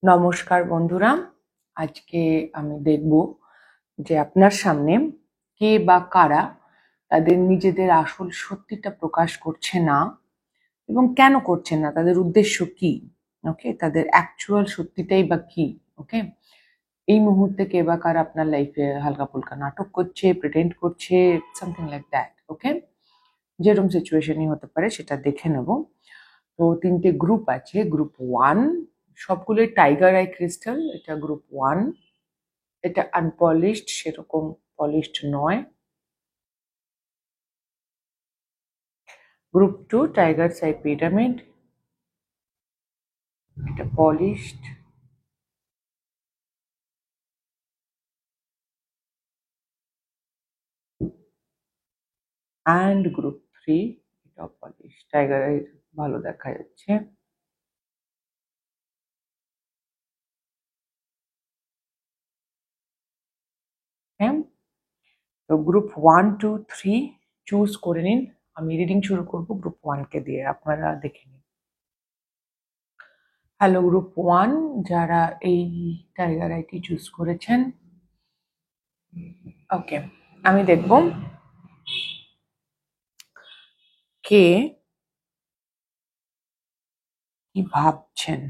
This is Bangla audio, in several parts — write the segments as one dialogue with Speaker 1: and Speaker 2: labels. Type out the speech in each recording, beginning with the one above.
Speaker 1: নমস্কার বন্ধুরা, আজকে আমি দেখব যে আপনার সামনে কে বা কারা তাদের নিজেদের আসল সত্যিটা প্রকাশ করছে না এবং কেন করছে না, তাদের উদ্দেশ্য কি। ওকে, তাদের অ্যাকচুয়াল সত্যিটাই বা কি। ওকে, এই মুহূর্তে কে বা কারা আপনার লাইফে হালকা ফুলকা নাটক করছে, প্রিটেন্ড করছে, সামথিং লাইক দ্যাট। ওকে, যেরকম সিচুয়েশনই হতে পারে সেটা দেখে নেব। তো তিনটে গ্রুপ আছে। গ্রুপ 1 সবগুলোই টাইগার আই ক্রিস্টাল, এটা গ্রুপ 1। এটা আনপলিশড, সেরকম পলিশড নয়। গ্রুপ 2 টাইগার আই পিরামিড, এটা পলিশড। অ্যান্ড গ্রুপ 3, এটা পলিশ। টাইগার আই ভালো দেখা যাচ্ছে। হ্যাঁ, তো গ্রুপ 1, 2, 3 চুজ করে নিন। আমি রিডিং শুরু করব গ্রুপ 1 কে দিয়ে, আপনারা দেখে নিন। হ্যালো গ্রুপ 1, যারা এই টাইগার আইটি চুজ করেছেন, ওকে, আমি দেখব কে কি ভাবছেন।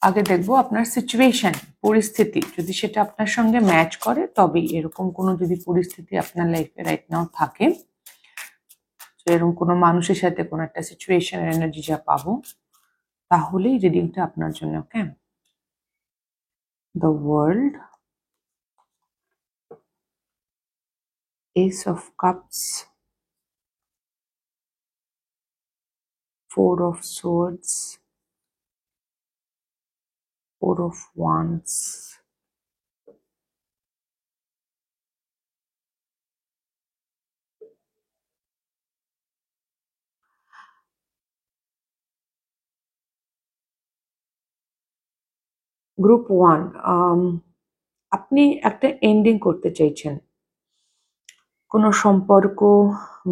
Speaker 1: আগে দেখবো আপনার সিচুয়েশন, পরিস্থিতি, যদি সেটা আপনার সঙ্গে ম্যাচ করে তবেই। এরকম কোনো যদি পরিস্থিতি আপনার লাইফে রাইট নাও থাকে, এরকম কোনো মানুষের সাথে কোনো একটা সিচুয়েশনের এনার্জি যা পাবো, তাহলেই রিডিংটা আপনার জন্য। Okay, the world, ace of cups, 4 of swords, 4 of wands, group 1, আপনি একটা এন্ডিং করতে চাইছেন। কোনো সম্পর্ক,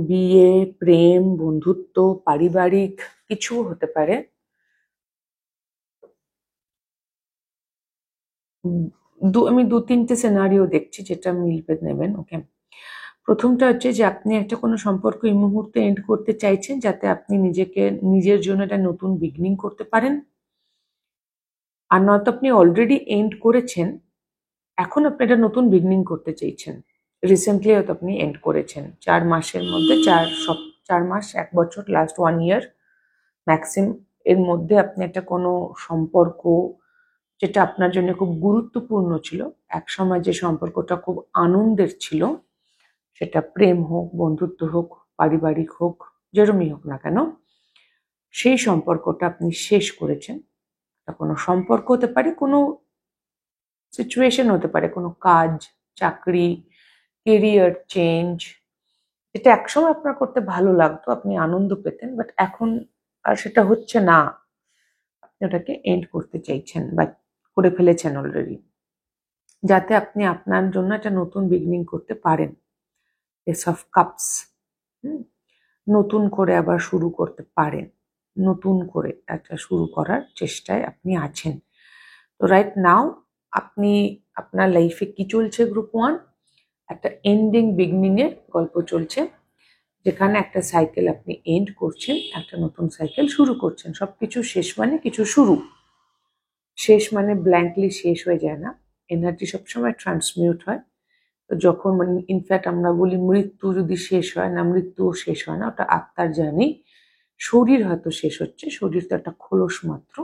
Speaker 1: বিয়ে, প্রেম, বন্ধুত্ব, পারিবারিক কিছু হতে পারে। আমি 2-3টে সিনারিও দেখছি, যেটা মিলবে নেবেন। ওকে, প্রথমটা হচ্ছে যে আপনি একটা কোনো সম্পর্ক এই মুহূর্তে এন্ড করতে চাইছেন, যাতে আপনি নিজের জন্য একটা নতুন বিগিনিং করতে পারেন। আর নয়তো আপনি অলরেডি এন্ড করেছেন, এখন আপনি একটা নতুন বিগিনিং করতে চাইছেন। রিসেন্টলি হয়তো আপনি এন্ড করেছেন, 4 মাসের মধ্যে, 4 মাস, 1 বছর, লাস্ট 1 ইয়ার ম্যাক্সিমাম এর মধ্যে আপনি একটা কোনো সম্পর্ক, যেটা আপনার জন্য খুব গুরুত্বপূর্ণ ছিল, একসময় যে সম্পর্কটা খুব আনন্দের ছিল, সেটা প্রেম হোক, বন্ধুত্ব হোক, পারিবারিক হোক, যেরমই হোক না কেন, সেই সম্পর্কটা আপনি শেষ করেছেন। কোনো সম্পর্ক হতে পারে, কোনো সিচুয়েশন হতে পারে, কোনো কাজ, চাকরি, কেরিয়ার চেঞ্জ, যেটা একসময় আপনার করতে ভালো লাগতো, আপনি আনন্দ পেতেন, বাট এখন আর সেটা হচ্ছে না। আপনি ওটাকে এন্ড করতে চাইছেন বা করে ফেলেছেন অলরেডি, যাতে আপনি আপনার জন্য একটা নতুন বিগিনিং করতে পারেন। এস অফ কাপস, নতুন করে আবার শুরু করতে পারেন, নতুন করে একটা শুরু করার চেষ্টায় আপনি আছেন। তো রাইট নাও আপনি আপনার লাইফে কি চলছে গ্রুপ 1, একটা এন্ডিং বিগিনিং এর গল্প চলছে, যেখানে একটা সাইকেল আপনি এন্ড করছেন, একটা নতুন সাইকেল শুরু করছেন। সবকিছু শেষ মানে কিছু শুরু, শেষ মানে ব্ল্যাঙ্কলি শেষ হয়ে যায় না, এনার্জি সবসময় ট্রান্সমিউট হয়। তো যখন মানে ইনফ্যাক্ট আমরা বলি মৃত্যু যদি শেষ হয় না, মৃত্যুও শেষ হয় না, ওটা আত্মার জার্নি। শরীর হয়তো শেষ হচ্ছে, শরীর তো একটা খোলস মাত্র,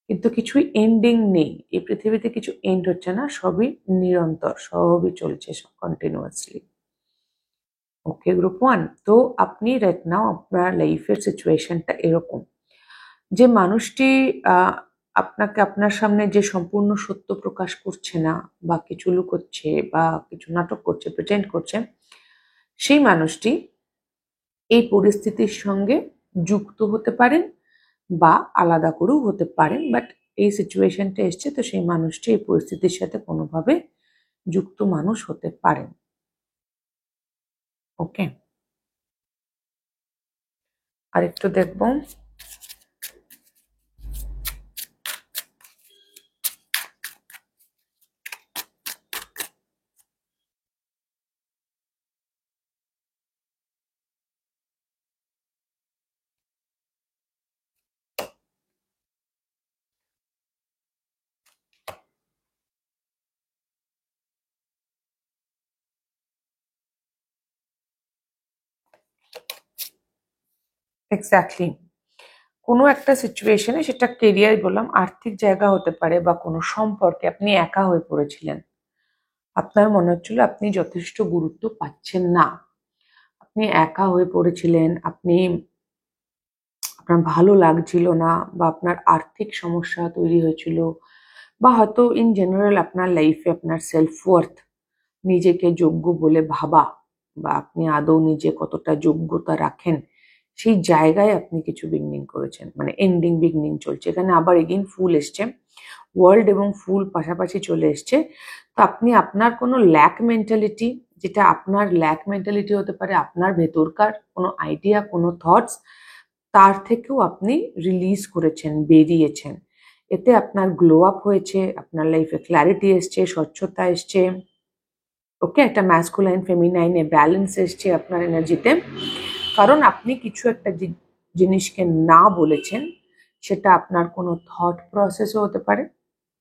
Speaker 1: কিন্তু কিছুই এন্ডিং নেই এই পৃথিবীতে, কিছু এন্ড হচ্ছে না, সবই নিরন্তর, সবই চলছে কন্টিনিউয়াসলি। ওকে গ্রুপ 1, তো আপনি রাইট নাও আপনার লাইফের সিচুয়েশনটা এরকম, যে মানুষটি আপনাকে আপনার সামনে যে সম্পূর্ণ সত্য প্রকাশ করছে না, বা কিছু লুকোচ্ছে, বা কিছু নাটক করছে, প্রেটেন্ড করছে, সেই মানুষটি এই পরিস্থিতির সঙ্গে যুক্ত হতে পারেন বা আলাদা করেও হতে পারেন, বাট এই সিচুয়েশনটা এসছে, তো সেই মানুষটি এই পরিস্থিতির সাথে কোনোভাবে যুক্ত মানুষ হতে পারেন। ওকে, আরেকটু দেখবো। এক্স্যাক্টলি, কোনো একটা সিচুয়েশনে, সেটা কেরিয়ার বললাম, আর্থিক জায়গা হতে পারে, বা কোনো সম্পর্কে আপনি একা হয়ে পড়েছিলেন। আপনার মনে হচ্ছিল আপনি যথেষ্ট গুরুত্ব পাচ্ছেন না, আপনি একা হয়ে পড়েছিলেন, আপনার ভালো লাগছিল না, বা আপনার আর্থিক সমস্যা তৈরি হয়েছিল, বা হয়তো ইন জেনারেল আপনার লাইফে আপনার সেলফ ওয়ার্থ, নিজেকে যোগ্য বলে ভাবা, বা আপনি আদৌ নিজে কতটা যোগ্যতা রাখেন, সেই জায়গায় আপনি কিছু বিগনিং করেছেন, মানে এন্ডিং বিগনিং চলছে। এখানে আবার এগেইন ফুল এসছে, ওয়ার্ল্ড এবং ফুল পাশাপাশি চলে এসছে। তো আপনি আপনার কোনো ল্যাক মেন্টালিটি, যেটা আপনার ল্যাক মেন্টালিটি হতে পারে আপনার ভেতরকার কোনো আইডিয়া, কোনো থটস, তার থেকেও আপনি রিলিজ করেছেন, বেরিয়েছেন। এতে আপনার গ্লো আপ হয়েছে, আপনার লাইফে ক্ল্যারিটি এসছে, স্বচ্ছতা এসছে, ওকে, একটা ম্যাসকুলাইন ফেমিনাইনে ব্যালেন্স এসছে আপনার এনার্জিতে। কারণ আপনি কিছু একটা জিনিসকে না বলেছেন, সেটা আপনার কোনো থট প্রসেসও হতে পারে।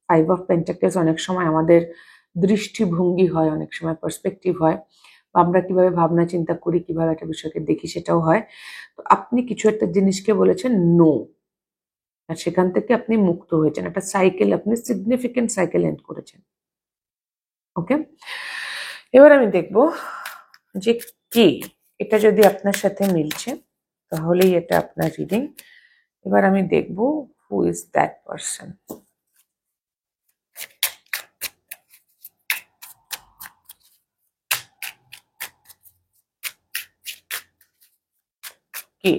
Speaker 1: 5 অফ পেন্টাকেলস অনেক সময় আমাদের দৃষ্টিভঙ্গি হয়, অনেক সময় পার্সপেক্টিভ হয়, বা আমরা কিভাবে ভাবনা চিন্তা করি, কিভাবে একটা বিষয়কে দেখি, সেটাও হয়। তো আপনি কিছু একটা জিনিসকে বলেছেন নো, আর সেখান থেকে আপনি মুক্ত হয়েছেন, একটা সাইকেল, আপনি সিগনিফিকেন্ট সাইকেল এন্ড করেছেন। ওকে, এবার আমি দেখব যে কে, এটা যদি আপনার সাথে মিলছে তাহলেই এটা আপনার রিডিং। এবার আমি দেখব হু ইজ দ্যাট পারসন। কে?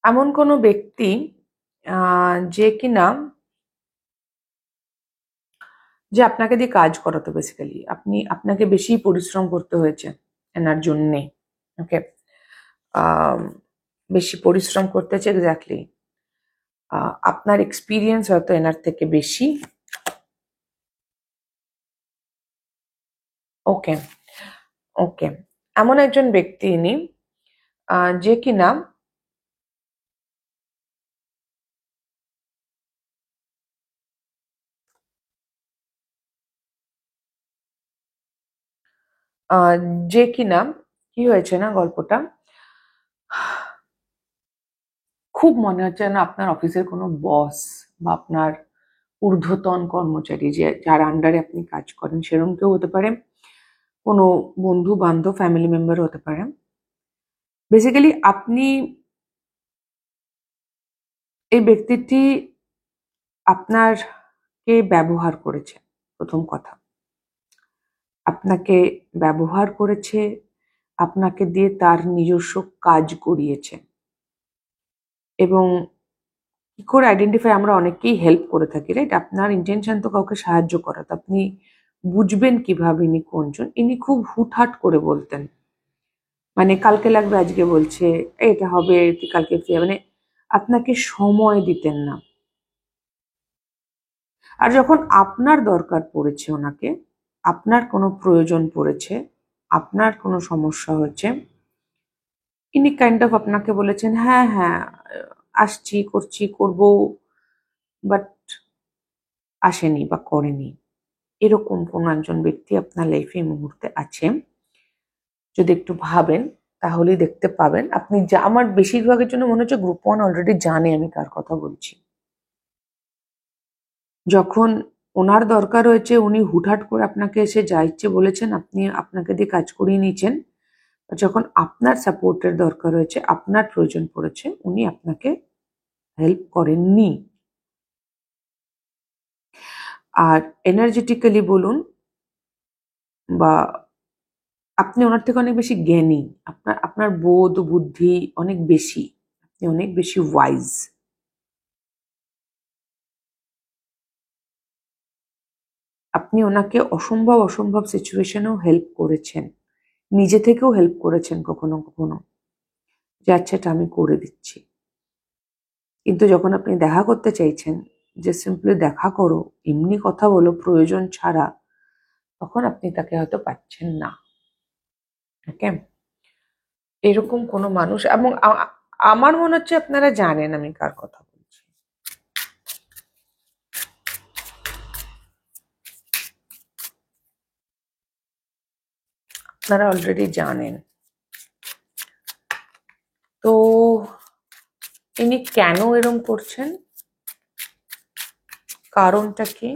Speaker 1: এমন কোনো ব্যক্তি যে কিনা, যে আপনাকে দিয়ে কাজ করাতো, বেসিক্যালি আপনাকে বেশি পরিশ্রম করতে হয়েছে এনার জন্যে। ওকে, বেশি পরিশ্রম করতেছে, এক্স্যাক্টলি। আপনার এক্সপিরিয়েন্স হয়তো এনার থেকে বেশি। ওকে, ওকে, এমন একজন ব্যক্তি ইনি, যে কিনা আহ, যে কিনা কি হয়েছে না, গল্পটা খুব মনে হচ্ছে না আপনার অফিসের কোনো বস, বা আপনার ঊর্ধ্বতন কর্মচারী, যার আন্ডারে আপনি কাজ করেন, সেরকম কেউ হতে পারে, কোনো বন্ধু বান্ধব, ফ্যামিলি মেম্বার হতে পারে। বেসিক্যালি এই ব্যক্তিটি আপনাকে ব্যবহার করেছে, প্রথম কথা, আপনাকে ব্যবহার করেছে, আপনাকে দিয়ে তার নিজস্ব কাজ করিয়েছে। এবং কি করে আইডেন্টিফাই, আমরা অনেকেই হেল্প করে থাকি, রাইট? আপনার ইন্টেনশন তো কাউকে সাহায্য করা, তো আপনি বুঝবেন কিভাবে ইনি কোনজন। ইনি খুব হুটহাট করে বলতেন, মানে কালকে লাগবে আজকে বলছে, এটা হবে তুই কালকে ফ্রি, মানে আপনাকে সময় দিতেন না। আর যখন আপনার দরকার পড়েছে ওনাকে, আপনার কোনো প্রয়োজন পড়েছে, আপনার কোনো সমস্যা হয়েছে, ইনি কাইন্ড অফ আপনাকে বলেছেন হ্যাঁ হ্যাঁ আসছি, করছি, করব, বাট আসেনি বা করেনি। এরকম কোন একজন ব্যক্তি আপনার লাইফে এই মুহূর্তে আছে। যদি একটু ভাবেন তাহলেই দেখতে পাবেন। আপনি যা, আমার বেশিরভাগের জন্য মনে হচ্ছে গ্রুপ 1 অলরেডি জানে আমি কার কথা বলছি। যখন ওনার দরকার হয়েছে, উনি হুটহাট করে আপনাকে এসে যা ইচ্ছে বলেছেন, আপনি আপনাকে দিয়ে কাজ করিয়ে নিয়েছেন। যখন আপনার সাপোর্টের দরকার হয়েছে, আপনার প্রয়োজন পড়েছে, উনি আপনাকে হেল্প করেননি। আর এনার্জেটিক্যালি বলুন, বা আপনি ওনার থেকে অনেক বেশি জ্ঞানী, আপনার আপনার বোধ বুদ্ধি অনেক বেশি, আপনি অনেক বেশি ওয়াইজ। আপনি ওনাকে অসম্ভব অসম্ভব সিচুয়েশনেও হেল্প করেছেন, নিজে থেকেও হেল্প করেছেন কখনো কখনো, যে আচ্ছা এটা আমি করে দিচ্ছি। কিন্তু যখন আপনি দেখা করতে চাইছেন, যে সিম্পলি দেখা করো, এমনি কথা বলো প্রয়োজন ছাড়া, তখন আপনি তাকে হয়তো পাচ্ছেন না। ওকে, এরকম কোনো মানুষ, এবং আমার মনে হচ্ছে আপনারা জানেন আমি কার কথা বলছি। আপনারা অলরেডি জানেন। তো ইনি কেন এরম করছেন, কারণটা কি?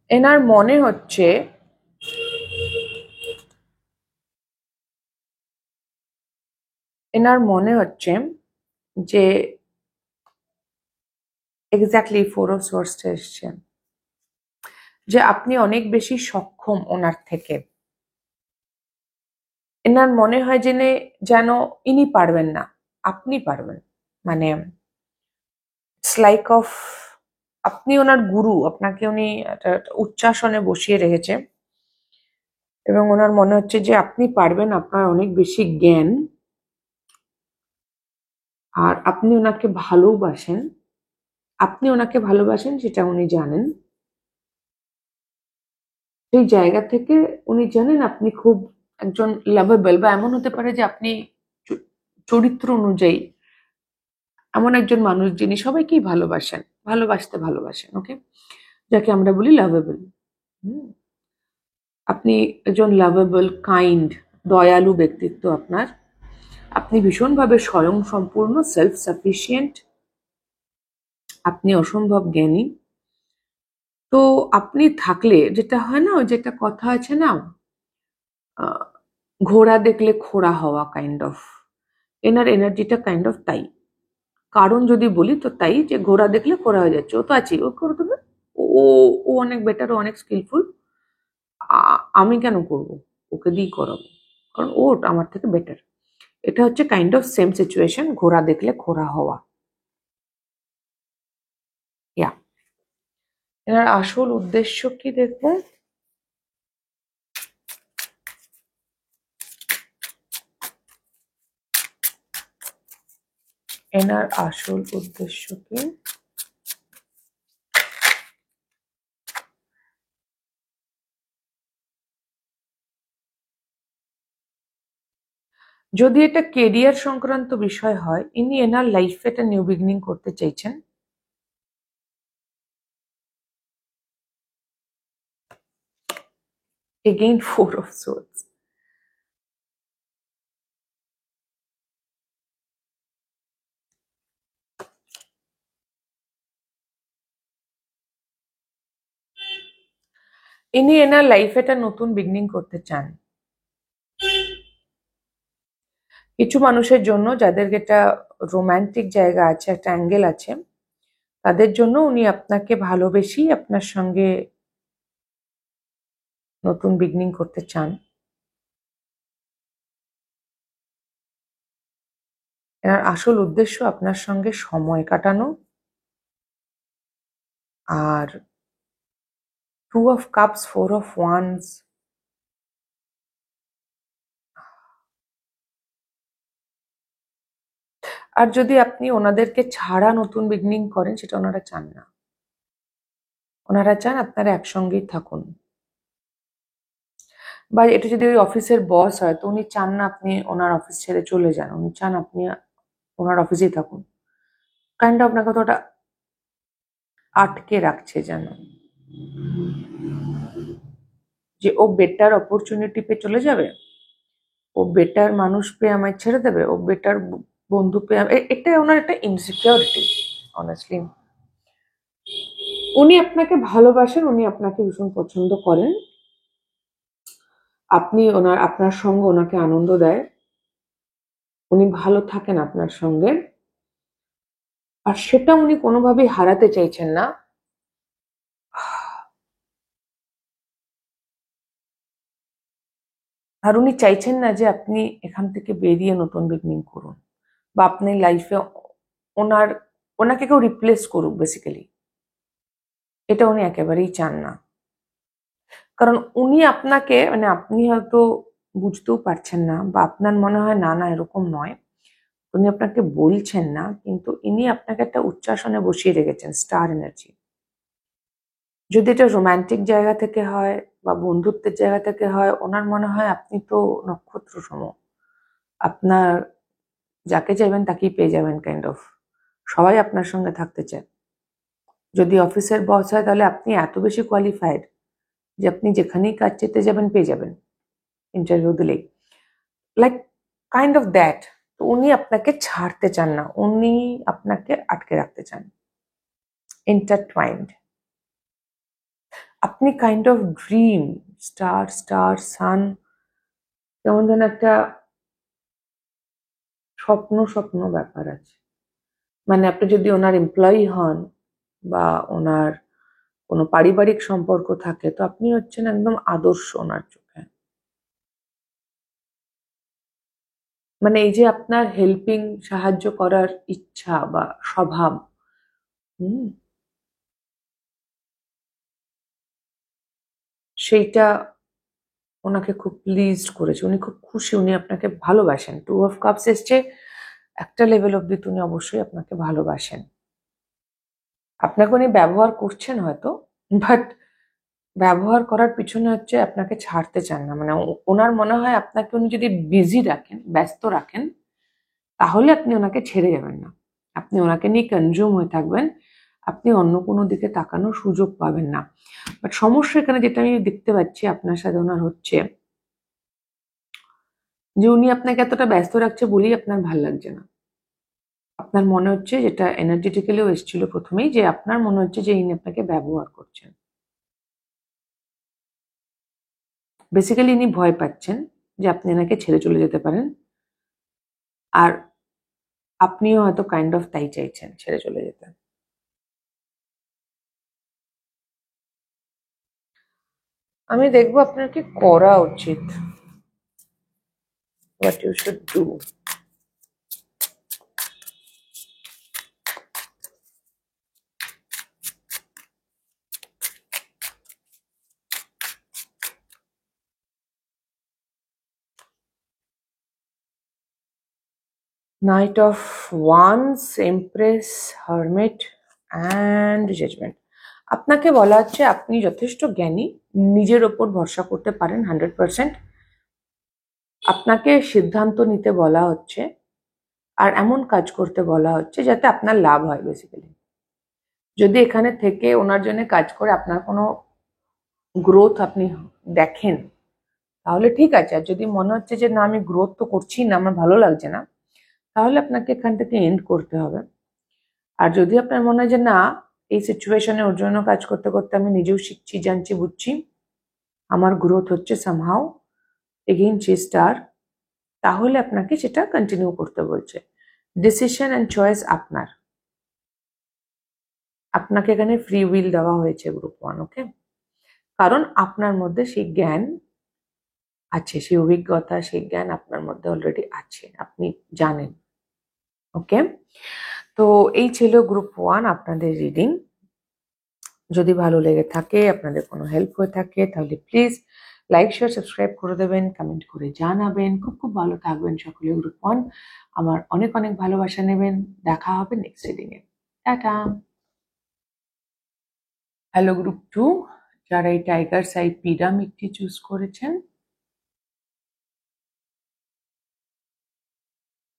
Speaker 1: এনার মনে হচ্ছে যে এক্স্যাক্টলি 4 অফ সোর্স এসছেন, যে আপনি অনেক বেশি সক্ষম ওনার থেকে। এনার মনে হয় যেন ইনি পারবেন না, আপনি পারবেন। মানে ইটস লাইক অফ আপনি ওনার গুরু, আপনাকে উনি একটা উচ্চাসনে বসিয়ে রেখেছে, এবং ওনার মনে হচ্ছে যে আপনি পারবেন, আপনার অনেক বেশি জ্ঞান, আর আপনি ওনাকে ভালোবাসেন সেটা উনি জানেন। সেই জায়গা থেকে উনি জানেন আপনি খুব একজন লাভেবল, বা এমন হতে পারে যে আপনি চরিত্র অনুযায়ী এমন একজন মানুষ যিনি সবাইকেই ভালোবাসেন। ওকে, যাকে আমরা বলি লাভেবল। আপনি একজন লাভেবল, কাইন্ড, দয়ালু ব্যক্তিত্ব আপনার। আপনি ভীষণভাবে স্বয়ংসম্পূর্ণ, সেলফ সাফিসিয়েন্ট, আপনি অসম্ভব জ্ঞানী। তো আপনি থাকলে যেটা হয় না, ওই যে একটা কথা আছে না, ঘোড়া দেখলে খোড়া হওয়া কাইন্ড অফ, এনার এনার্জিটা কাইন্ড অফ তাই। কারণ যদি বলি তো তাই, যে ঘোড়া দেখলে খোড়া হয়ে যাচ্ছে, ও তো আছে, ও করে দেবে, ও ও অনেক বেটার, ও অনেক স্কিলফুল, আমি কেন করব, ওকে দিয়েই করাবো, কারণ ও আমার থেকে বেটার। এটা হচ্ছে কাইন্ড অফ সেম সিচুয়েশন, ঘোড়া দেখলে খোড়া হওয়া। ইয়া, এনার আসল উদ্দেশ্য কি দেখবো? এনার আসল উদ্দেশ্য কি? যদি এটা কেরিয়ার সংক্রান্ত বিষয় হয়, ইনি এনার লাইফে একটা নিউ বিগিনিং করতে চাইছেন। Again 4 of swords. ইনি এনার লাইফে একটা নতুন বিগিনিং করতে চান। কিছু মানুষের জন্য, যাদের একটা রোমান্টিক জায়গা আছে, একটা অ্যাঙ্গেল আছে, তাদের জন্য উনি আপনাকে ভালোবেসেই আপনার সঙ্গে নতুন বিগিনিং করতে চান। এনার আসল উদ্দেশ্য আপনার সঙ্গে সময় কাটানো। আর 2 অফ কাপস, 4 অফ ওয়ান্স, আর যদি আপনি ওনাদেরকে ছাড়া নতুন বিগিনিং করেন, সেটা ওনারা চান না। ওনারা চান আপনারা একসঙ্গেই থাকুন। বা এটা যদি ওই অফিসের বস হয়, তো উনি চান না আপনি ওনার অফিস ছেড়ে চলে যান, উনি চান আপনি ওনার অফিসেই থাকুন। কাইন্ড অফ আপনাকে তো ওটা আটকে রাখছে যেন, যে ও বেটার অপরচুনিটি পেয়ে চলে যাবে, ও বেটার মানুষ পেয়ে আমায় ছেড়ে দেবে, ও বেটার বন্ধু পেয়ে এটা ওনার একটা ইনসিকিউরিটি, অনেস্টলি। উনি আপনাকে ভালোবাসেন, উনি আপনাকে ভীষণ পছন্দ করেন, আপনি আপনার সঙ্গে ওনাকে আনন্দ দেয়, উনি ভালো থাকেন আপনার সঙ্গে, আর সেটা উনি কোনোভাবেই হারাতে চাইছেন না। আর উনি চাইছেন না যে আপনি এখান থেকে বেরিয়ে নতুন বিগিনিং করুন, বা আপনি লাইফে ওনার ওনাকে কেউ রিপ্লেস করুক বেসিক্যালি, এটা উনি একেবারেই চান না। কারণ উনি আপনাকে, মানে আপনি হয়তো বুঝতেও পারছেন না, বা আপনার মনে হয় না না এরকম নয়, উনি আপনাকে বলছেন না, কিন্তু ইনি আপনাকে একটা উচ্চাসনে বসিয়ে রেখেছেন, স্টার এনার্জি। যদি এটা রোমান্টিক জায়গা থেকে হয় বা বন্ধুত্বের জায়গা থেকে হয়, ওনার মনে হয় আপনি তো নক্ষত্র সম, আপনার যাকে চাইবেন তাকেই পেয়ে যাবেন, কাইন্ড অফ সবাই আপনার সঙ্গে থাকতে চায়। যদি অফিসের বস হয় তাহলে আপনি এত বেশি কোয়ালিফাইড যে আপনি যেখানেই কাজ চেতে যাবেন পেয়ে যাবেন ইন্টারভিউ দিলেই, লাইক কাইন্ড অফ দ্যাট। তো উনি আপনাকে ছাড়তে চান না, উনি আপনাকে আটকে রাখতে চান, ইন্টারটুয়াইন্ড। আপনি kind of dream, star star sun, কেমন যেন একটা স্বপ্ন স্বপ্ন ব্যাপার আছে। মানে আপনি যদি ওনার এমপ্লয়ি হন বা ওনার কোনো পারিবারিক সম্পর্ক থাকে, তো আপনি হচ্ছেন একদম আদর্শ ওনার চোখে। মানে এই যে আপনার হেল্পিং, সাহায্য করার ইচ্ছা বা স্বভাব, হুম, সেইটা ওনাকে খুব প্লিজড করেছে, উনি খুব খুশি, উনি আপনাকে ভালোবাসেন। 2 অফ কাপস এসছে, একটা লেভেল অব্দি উনি অবশ্যই আপনাকে ভালোবাসেন। আপনাকে উনি ব্যবহার করছেন হয়তো, বাট ব্যবহার করার পিছনে হচ্ছে আপনাকে ছাড়তে চান না। মানে ওনার মনে হয় আপনাকে উনি যদি বিজি রাখেন, ব্যস্ত রাখেন, তাহলে আপনি ওনাকে ছেড়ে যাবেন না, আপনি ওনাকে নিয়ে কনজিউম হয়ে থাকবেন, আপনি অন্য কোনো দিকে তাকানোর সুযোগ পাবেন না। বাট সমস্যা এখানে যেটা আমি দেখতে পাচ্ছি আপনার সাথে ওনার হচ্ছে, যে উনি আপনাকে এতটা ব্যস্ত রাখছে বলেই আপনার ভাল লাগছে না। আপনার মনে হচ্ছে, যেটা এনার্জেটিক্যালিও এসেছিল প্রথমেই, যে আপনার মনে হচ্ছে যে ইনি আপনাকে ব্যবহার করছেন। বেসিক্যালি ইনি ভয় পাচ্ছেন যে আপনি এনাকে ছেড়ে চলে যেতে পারেন, আর আপনিও হয়তো কাইন্ড অফ তাই চাইছেন, ছেড়ে চলে যেতে। আমি দেখবো আপনার কি করা উচিত, what you should do. Knight of Wands, Empress, Hermit and Judgment. আপনাকে বলা হচ্ছে আপনি যথেষ্ট জ্ঞানী, নিজের ওপর ভরসা করতে পারেন 100%। আপনাকে সিদ্ধান্ত নিতে বলা হচ্ছে, আর এমন কাজ করতে বলা হচ্ছে যাতে আপনার লাভ হয় বেসিক্যালি। যদি এখানে থেকে ওনার জন্য কাজ করে আপনার কোনো গ্রোথ আপনি দেখেন, তাহলে ঠিক আছে। আর যদি মনে হচ্ছে যে না, আমি গ্রোথ তো করছি না, আমার ভালো লাগছে না, তাহলে আপনাকে এখান থেকে এন্ড করতে হবে। আর যদি আপনার মনে হয় যে না, এই সিচুয়েশনে ওর জন্য কাজ করতে করতে আমি নিজেও শিখছি, জানছি, বুঝছি, আমার গ্রোথ হচ্ছে সামহাউ এগেইন স্টার, তাহলে আপনাকে সেটা কন্টিনিউ করতে বলছে। ডিসিশন অ্যান্ড চয়েস আপনার, আপনাকে এখানে ফ্রি উইল দেওয়া হয়েছে গ্রুপ 1, ওকে? কারণ আপনার মধ্যে সেই জ্ঞান আছে, সেই অভিজ্ঞতা, সেই জ্ঞান আপনার মধ্যে অলরেডি আছে, আপনি জানেন, ওকে? তো এই ছিল গ্রুপ 1 আপনাদের রিডিং। যদি ভালো লেগে থাকে, আপনাদের কোনো হেল্প হয়ে থাকে, তাহলে প্লিজ লাইক, শেয়ার, সাবস্ক্রাইব করে দেবেন, কমেন্ট করে জানাবেন। খুব খুব ভালো থাকবেন সকলে। গ্রুপ 1 আমার অনেক অনেক ভালোবাসা নেবেন। দেখা হবে next reading a. Tata. Hello group 2, যারা এই টাইগার্স আই পিরামিডটি চুজ করেছেন,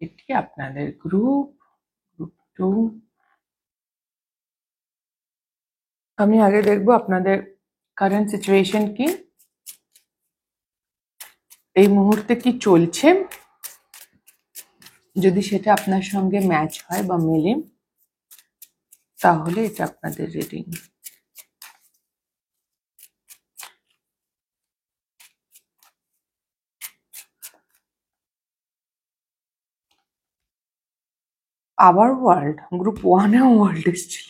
Speaker 1: এটি আপনাদের গ্রুপ 2। আমি আগে দেখবো আপনাদের কারেন্ট সিচুয়েশন কি, এই মুহূর্তে কি চলছে। যদি সেটা আপনার সঙ্গে ম্যাচ হয় বা মেলে, তাহলে এটা আপনাদের রিডিং। আবার ওয়ার্ল্ড, গ্রুপ 1-এও ওয়ার্ল্ড এসেছিল।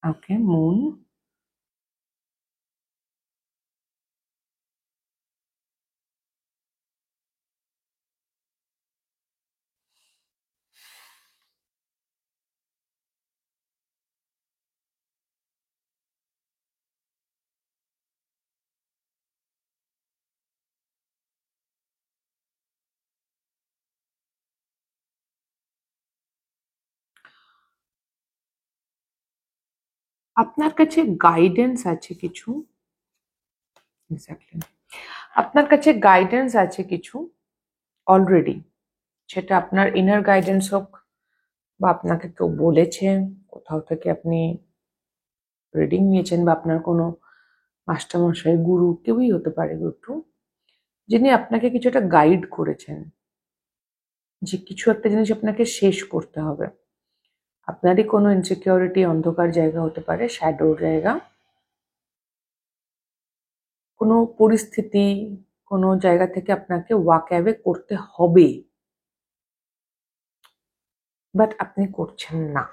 Speaker 1: ওকে, মুন। আপনার কাছে গাইডেন্স আছে কিছু, এক্স্যাক্টলি, আপনার কাছে গাইডেন্স আছে কিছু অলরেডি, সেটা আপনার ইনার গাইডেন্স হোক বা আপনাকে কেউ বলেছে, কোথাও থেকে আপনি রিডিং নিয়েছেন, বা আপনার কোনো মাস্টারমশাই, গুরু, কেউই হতে পারে গুরু, যিনি আপনাকে কিছু একটা গাইড করেছেন যে কিছু একটা জিনিস আপনাকে শেষ করতে হবে। আপনারই কোনো ইনসিকিউরিটি, অন্ধকার জায়গা হতে পারে, শ্যাডোর জায়গা, কোনো পরিস্থিতি, কোনো জায়গা থেকে আপনাকে ওয়াক অ্যাওয়ে করতে হবে, বাট আপনি করছেন না।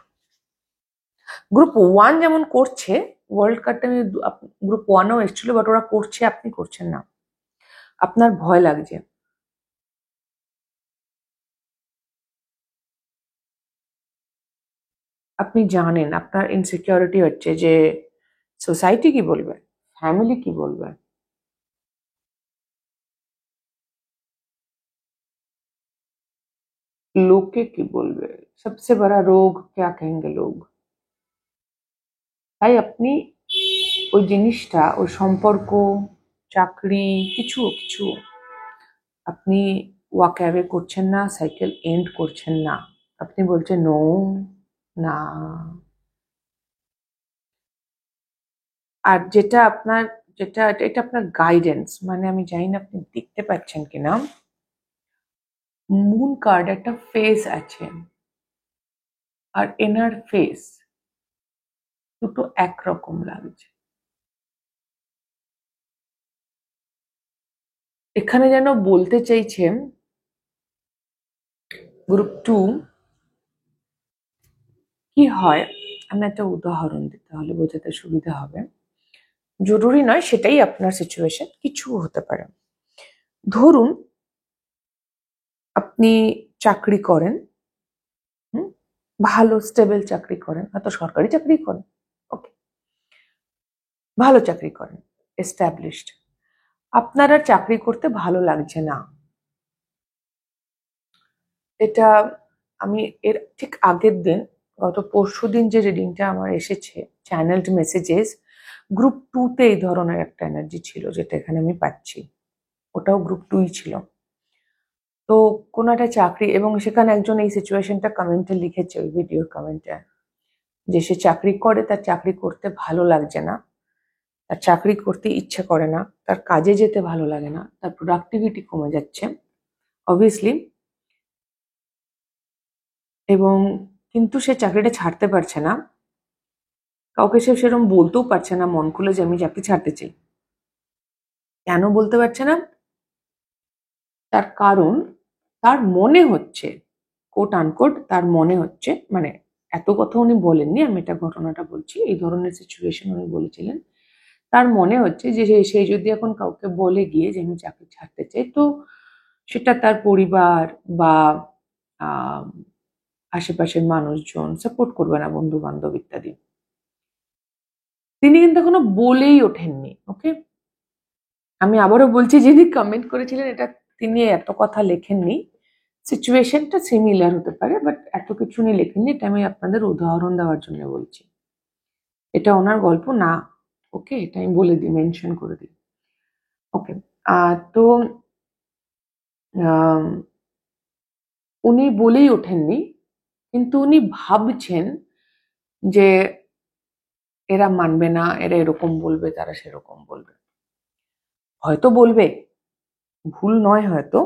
Speaker 1: গ্রুপ 1 যেমন করছে, ওয়ার্ল্ড কাপটা গ্রুপ 1-ও এসেছিল, বাট ওরা করছে, আপনি করছেন না, আপনার ভয় লাগছে। আপনি জানেন আপনার ইনসিকিউরিটি হচ্ছে যে সোসাইটি কি বলবে, ফ্যামিলি কি বলবে, লোকে কি বলবে, সবসে বড় রোগ क्या कहेंगे लोग। তাই আপনি ওই জিনিসটা, ওই সম্পর্ক, চাকরি, কিছু কিছু আপনি ওয়াক অ্যাওয়ে করছেন না, সাইকেল এন্ড করছেন না, আপনি বলছেন নো, না। আর যেটা আপনার, যেটা এটা আপনার গাইডেন্স, মানে আমি জানি না আপনি দেখতে পাচ্ছেন কিনা, মুন কার্ড একটা ফেস আছে, আর এনার ফেস, দুটো একরকম লাগছে। এখানে যেন বলতে চাইছেন গ্রুপ 2 কি হয়, আমি একটা উদাহরণ দিতে হলে বোঝাতে সুবিধা হবে, জরুরি নয় সেটাই আপনার সিচুয়েশন, কিছু হতে পারে। ধরুন আপনি চাকরি করেন, ভালো স্টেবল চাকরি করেন, হয়তো সরকারি চাকরি করেন, ওকে, ভালো চাকরি করেন, এস্টাবলিশড, আপনার আর চাকরি করতে ভালো লাগছে না। এটা আমি এর ঠিক আগের দিন, গত পরশুদিন যে রিডিংটা আমার এসেছে, চ্যানেলড মেসেজেস, গ্রুপ 2-তে এই ধরনের একটা এনার্জি ছিল, যেটা এখানে আমি পাচ্ছি, ওটাও গ্রুপ 2-ই ছিল। তো কোনো একটা চাকরি, এবং সেখানে একজন এই সিচুয়েশনটা কমেন্টে লিখেছে, ওই ভিডিওর কমেন্টে, যে সে চাকরি করে, তার চাকরি করতে ভালো লাগছে না, তার চাকরি করতে ইচ্ছে করে না, তার কাজে যেতে ভালো লাগে না, তার প্রোডাক্টিভিটি কমে যাচ্ছে অবভিয়াসলি, এবং কিন্তু সে চাকরিটা ছাড়তে পারছে না, কাউকে সে সেরকম বলতেও পারছে না মন খুলে যে আমি চাকরি ছাড়তে চাই। কেন বলতে পারছে না? তার কারণ তার মনে হচ্ছে, কোট আনকোট, তার মনে হচ্ছে, মানে এত কথা উনি বলেননি, আমি এটা ঘটনাটা বলছি, এই ধরনের সিচুয়েশন উনি বলেছিলেন, তার মনে হচ্ছে যে সে যদি এখন কাউকে বলে গিয়ে যে আমি চাকরি ছাড়তে চাই, তো সেটা তার পরিবার বা আশেপাশের মানুষজন সাপোর্ট করবে না, বন্ধু বান্ধব ইত্যাদি। তিনি কিন্তু এখনো বলেই ওঠেননি, ওকে। আমি আবারও বলছি, যিনি কমেন্ট করেছিলেন এটা, তিনি এত কথা লেখেননি, সিচুয়েশনটা সিমিলার হতে পারে, বাট এত কিছু উনি লেখেননি, এটা আমি আপনাদের উদাহরণ দেওয়ার জন্য বলছি, এটা ওনার গল্প না, ওকে, এটা আমি বলে দিই, মেনশন করে দিই, ওকে। তো উনি বলেই ওঠেননি, কিন্তু উনি ভাবছেন যে এরা মানবে না, এরা এরকম বলবে, তারা সেরকম বলবে, হয়তো বলবে, ভুল নয় হয়তো,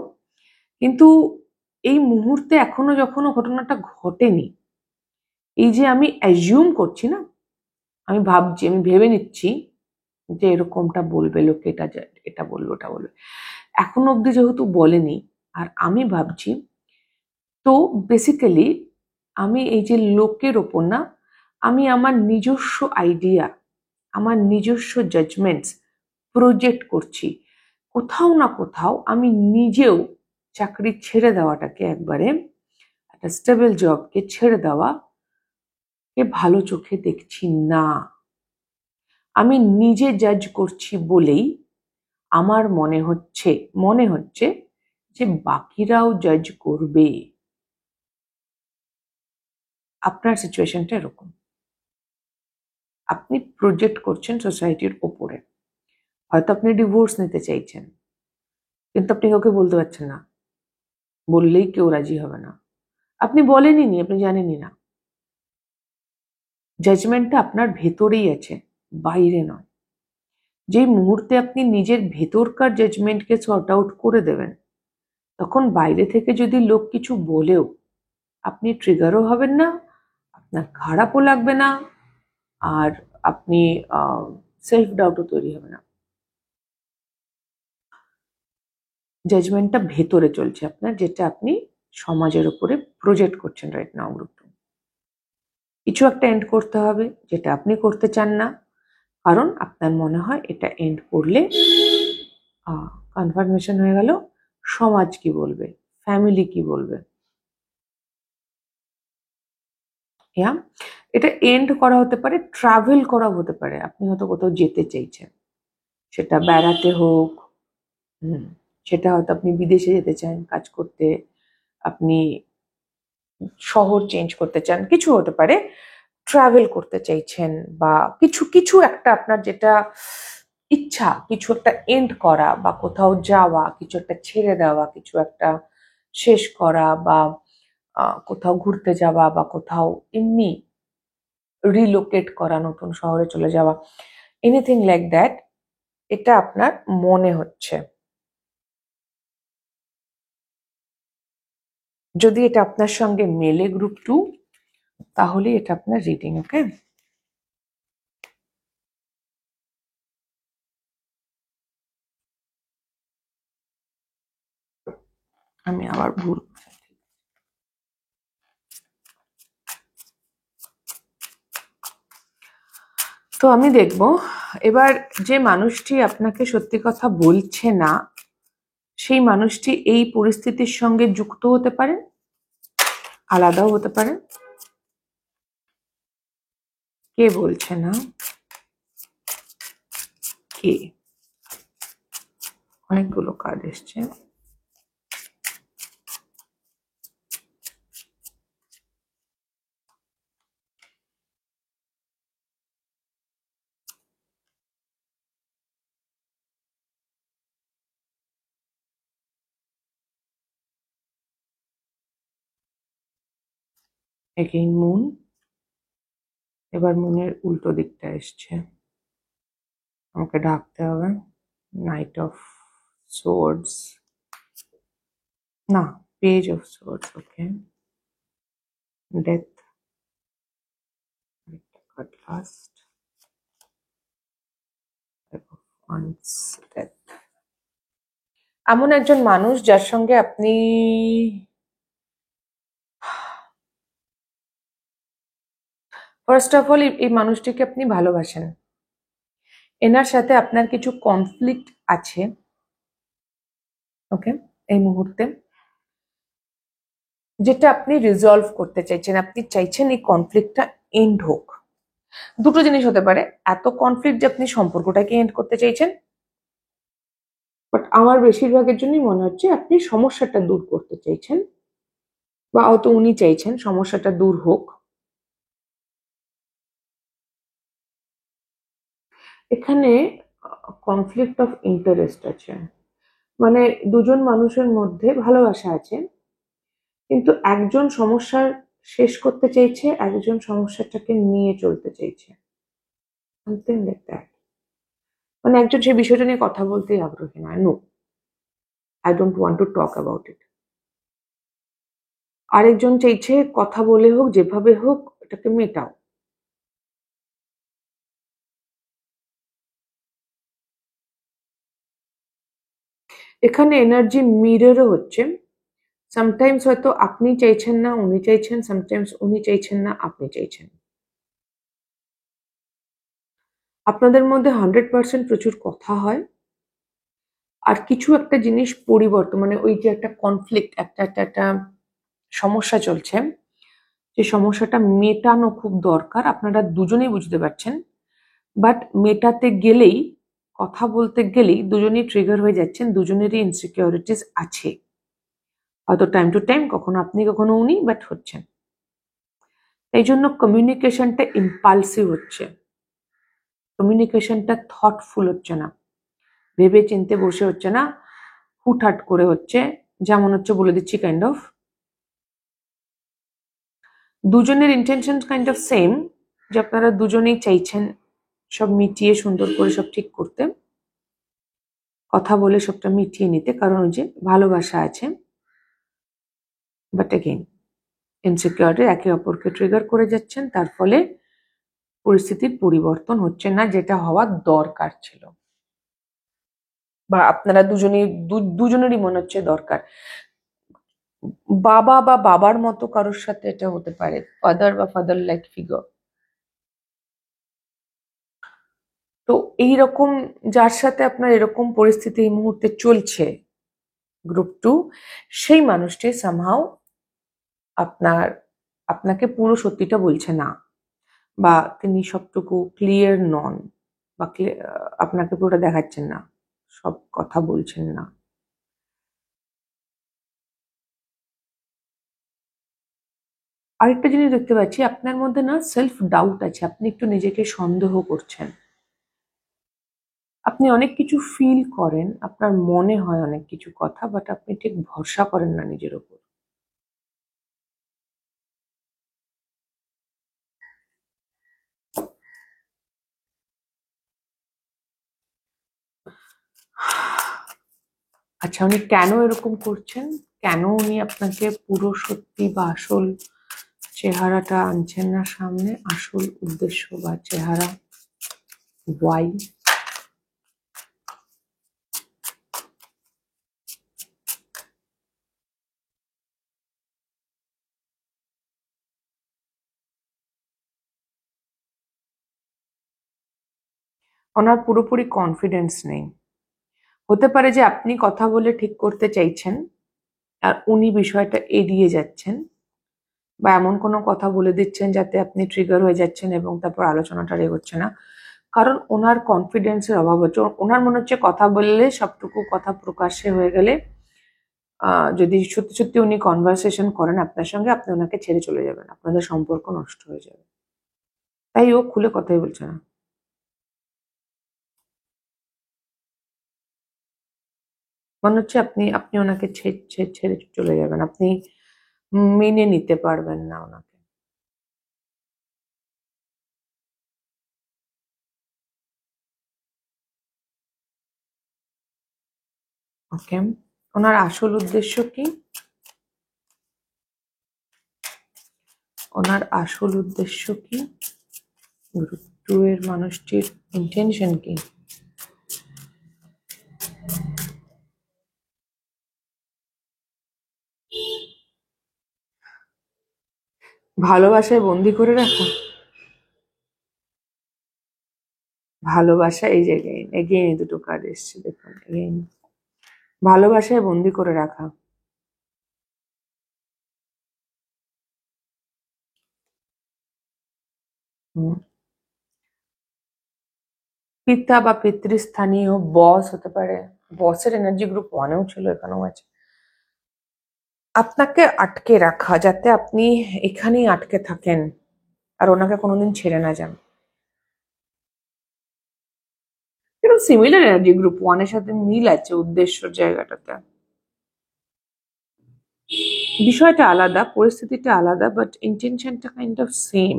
Speaker 1: কিন্তু এই মুহূর্তে এখনো যখন ঘটনাটা ঘটেনি, এই যে আমি অ্যাজিউম করছি না, আমি ভাবছি, আমি ভেবে নিচ্ছি যে এরকমটা বলবে লোকে, এটা বলবে, ওটা বলবে, এখনো অব্দি যেহেতু বলেনি, আর আমি ভাবছি, তো তো বেসিক্যালি আমি এই যে লোকের ওপর না, আমি আমার নিজস্ব আইডিয়া, আমার নিজস্ব জাজমেন্টস প্রজেক্ট করছি। কোথাও না কোথাও আমি নিজেও চাকরি ছেড়ে দেওয়াটাকে, একবারে একটা স্টেবল জবকে ছেড়ে দেওয়া কে ভালো চোখে দেখছি না। আমি নিজে জাজ করছি বলেই আমার মনে হচ্ছে যে বাকিরাও জাজ করবে। আপনার সিচুয়েশনটা এরকম, আপনি প্রজেক্ট করছেন সোসাইটির ওপরে। হয়তো আপনি ডিভোর্স নিতে চাইছেন, কিন্তু আপনি কাউকে বলতে পারছেন না, বললেই কেউ রাজি হবে না। আপনি বলেনই, আপনি জানেনই না। জাজমেন্টটা আপনার ভেতরেই আছে, বাইরে নয়। যেই মুহূর্তে আপনি নিজের ভেতরকার জাজমেন্টকে সর্ট আউট করে দেবেন, তখন বাইরে থেকে যদি লোক কিছু বলেও আপনি ট্রিগারও হবেন না, আপনার খারাপও লাগবে না, আর আপনি সেলফ ডাউটও তৈরি হবে না। জাজমেন্টটা ভেতরে চলছে আপনার, যেটা আপনি সমাজের উপরে প্রজেক্ট করছেন রাইট নাও। গ্রুপ কিছু একটা এন্ড করতে হবে, যেটা আপনি করতে চান না, কারণ আপনার মনে হয় এটা এন্ড করলে কনফার্মেশন হয়ে গেল, সমাজ কি বলবে, ফ্যামিলি কি বলবে। এটা এন্ড করা হতে পারে, ট্রাভেল করা হতে পারে। আপনি হয়তো কোথাও যেতে চাইছেন, সেটা বেড়াতে হোক, সেটা হয়তো আপনি বিদেশে যেতে চান কাজ করতে, আপনি শহর চেঞ্জ করতে চান, কিছু হতে পারে। ট্রাভেল করতে চাইছেন, বা কিছু কিছু একটা আপনার যেটা ইচ্ছা, কিছু একটা এন্ড করা, বা কোথাও যাওয়া, কিছু একটা ছেড়ে দেওয়া, কিছু একটা শেষ করা, বা কোথাও ঘুরতে যাওয়া, বা কোথাও এমনি রিলোকেট করা, নতুন শহরে চলে যাওয়া, এনিথিং লাইক দ্যাট, এটা আপনার মনে হচ্ছে। যদি এটা আপনার সঙ্গে মেলে গ্রুপ 2, তাহলে এটা আপনার রিডিং। ওকে, আমি আবার ভুল। তো আমি দেখব এবার যে মানুষটি আপনাকে সত্যি কথা বলছে না, সেই মানুষটি এই পরিস্থিতির সঙ্গে যুক্ত হতে পারে, আলাদাও হতে পারে। কে বলছে না, কে? অনেকগুলো কার্ড এসছে। এগেইন মুন, এবার মুনের উল্টো দিকটা এসছে, আমাকে ডাকতে হবে। নাইট অফ সোর্ডস, না, page of swords. Okay, death, card last, wands death. এমন একজন মানুষ যার সঙ্গে আপনি ফার্স্ট অফ অল এই মানুষটিকে আপনি ভালোবাসেন, এনার সাথে আপনার কিছু কনফ্লিক্ট আছে। ওকে, এই মুহূর্তে যেটা আপনি রিজলভ করতে চাইছেন, আপনি চাইছেন এই কনফ্লিক্টটা এন্ড হোক। দুটো জিনিস হতে পারে, এত কনফ্লিক্ট যে আপনি সম্পর্কটাকে এন্ড করতে চাইছেন, বাট আমার বেশিরভাগের জন্যই মনে হচ্ছে আপনি সমস্যাটা দূর করতে চাইছেন, বা হয়তো উনি চাইছেন সমস্যাটা দূর হোক। এখানে কনফ্লিক্ট অফ ইন্টারেস্ট আছে, মানে দুজন মানুষের মধ্যে ভালোবাসা আছে, কিন্তু একজন সমস্যার শেষ করতে চাইছে, একজন সমস্যাটাকে নিয়ে চলতে চাইছে, সামথিং লাইক দ্যাট। মানে একজন সেই বিষয়টা নিয়ে কথা বলতেই আগ্রহী নয়, no, I don't want to talk about it. আরেকজন চাইছে কথা বলে হোক, যেভাবে হোক এটাকে মেটাও। এখানে এনার্জি মিররও হচ্ছে, সামটাইমস হয়তো আপনি চাইছেন না উনি চাইছেন, সামটাইমস উনি চাইছেন না আপনি চাইছেন। আপনাদের মধ্যে 100% প্রচুর কথা হয়, আর কিছু একটা জিনিস পরিবর্তন, মানে ওই যে একটা কনফ্লিক্ট, একটা সমস্যা চলছে, যে সমস্যাটা মেটানো খুব দরকার, আপনারা দুজনেই বুঝতে পারছেন, বাট মেটাতে গেলেই, কথা বলতে গেলেই দুজনেই ট্রিগার হয়ে যাচ্ছেন, দুজনেরই ইনসিকিউরিটিস আছে, হয়তো টাইম টু টাইম, কখনো আপনি কখনো উনি, বাট হচ্ছেন। এই জন্য কমিউনিকেশনটা ইম্পালসিভ হচ্ছে, কমিউনিকেশনটা থটফুল হচ্ছে না, ভেবে চিনতে বসে হচ্ছে না, হুটহাট করে হচ্ছে, যেমন হচ্ছে বলে দিচ্ছি কাইন্ড অফ। দুজনের ইন্টেনশন কাইন্ড অফ সেম, যে আপনারা দুজনেই চাইছেন সব মিটিয়ে সুন্দর করে সব ঠিক করতে, কথা বলে সবটা মিটিয়ে নিতে, কারণ ওই যে ভালোবাসা আছে, বাট এগেইন ইনসিকিউরিটি একে অপরকে ট্রিগার করে যাচ্ছেন, তার ফলে পরিস্থিতির পরিবর্তন হচ্ছে না, যেটা হওয়ার দরকার ছিল, বা আপনারা দুজনেরই মনে হচ্ছে দরকার। বাবা বা বাবার মতো কারোর সাথে এটা হতে পারে, ফাদার বা ফাদার লাইক ফিগার। তো এইরকম যার সাথে আপনার এরকম পরিস্থিতি এই মুহূর্তে চলছে, গ্রুপ 2, সেই মানুষটি সামহাও আপনাকে পুরো সত্যিটা বলছে না, বা তিনি সবটুকু ক্লিয়ার নন, বা আপনাকে পুরোটা দেখাচ্ছেন না, সব কথা বলছেন না। আরেকটা জিনিস দেখতে পাচ্ছি, আপনার মধ্যে না সেলফ ডাউট আছে, আপনি একটু নিজেকে সন্দেহ করছেন, আপনি অনেক কিছু ফিল করেন, আপনার মনে হয় অনেক কিছু কথা, বাট আপনি ঠিক ভরসা করেন না নিজের উপর। আচ্ছা, উনি কেন এরকম করছেন? কেন উনি আপনাকে পুরো সত্যি বা আসল চেহারাটা আনছেন না সামনে, আসল উদ্দেশ্য বা চেহারা? ওয়াই? ওনার পুরোপুরি কনফিডেন্স নেই। হতে পারে যে আপনি কথা বলে ঠিক করতে চাইছেন, আর উনি বিষয়টা এড়িয়ে যাচ্ছেন, বা এমন কোনো কথা বলে দিচ্ছেন যাতে আপনি ট্রিগার হয়ে যাচ্ছেন এবং তারপর আলোচনাটা এগোচ্ছে না, কারণ ওনার কনফিডেন্সের অভাব হচ্ছে। ওনার মনে হচ্ছে কথা বললে, সবটুকু কথা প্রকাশ্যে হয়ে গেলে, যদি সত্যি সত্যি উনি কনভারসেশন করেন আপনার সঙ্গে, আপনি ওনাকে ছেড়ে চলে যাবেন, আপনাদের সম্পর্ক নষ্ট হয়ে যাবে, তাই ও খুলে কথাই বলছে না। মনে হচ্ছে আপনি আপনি ওনাকে ছেড়ে চলে যাবেন, আপনি মেনে নিতে পারবেন না ওনাকে। ওকে, ওনার আসল উদ্দেশ্য কি? ওনার আসল উদ্দেশ্য কি? গ্রুপ 2 এর মানুষটির ইন্টেনশন কি? ভালোবাসায় বন্দি করে রাখা? ভালোবাসা, এই যে এগেইন এই দুটো কার্ড এসছে, দেখুন এগেইন ভালোবাসায় বন্দি করে রাখা। হুম। পিতা বা পিতৃস্থানীয় বস হতে পারে, বসের এনার্জি গ্রুপ 1-এও ছিল, এখানেও আছে। আপনাকে আটকে রাখা, যাতে আপনি এখানেই আটকে থাকেন আর ওনাকে কোনোদিন ছেড়ে না যান। এরকম সিমিলার এনার্জি গ্রুপ 1-এর সাথে মিল আছে উদ্দেশ্যর জায়গাটাতে। বিষয়টা আলাদা, পরিস্থিতিটা আলাদা, বাট ইন্টেনশনটা কাইন্ড অফ সেম।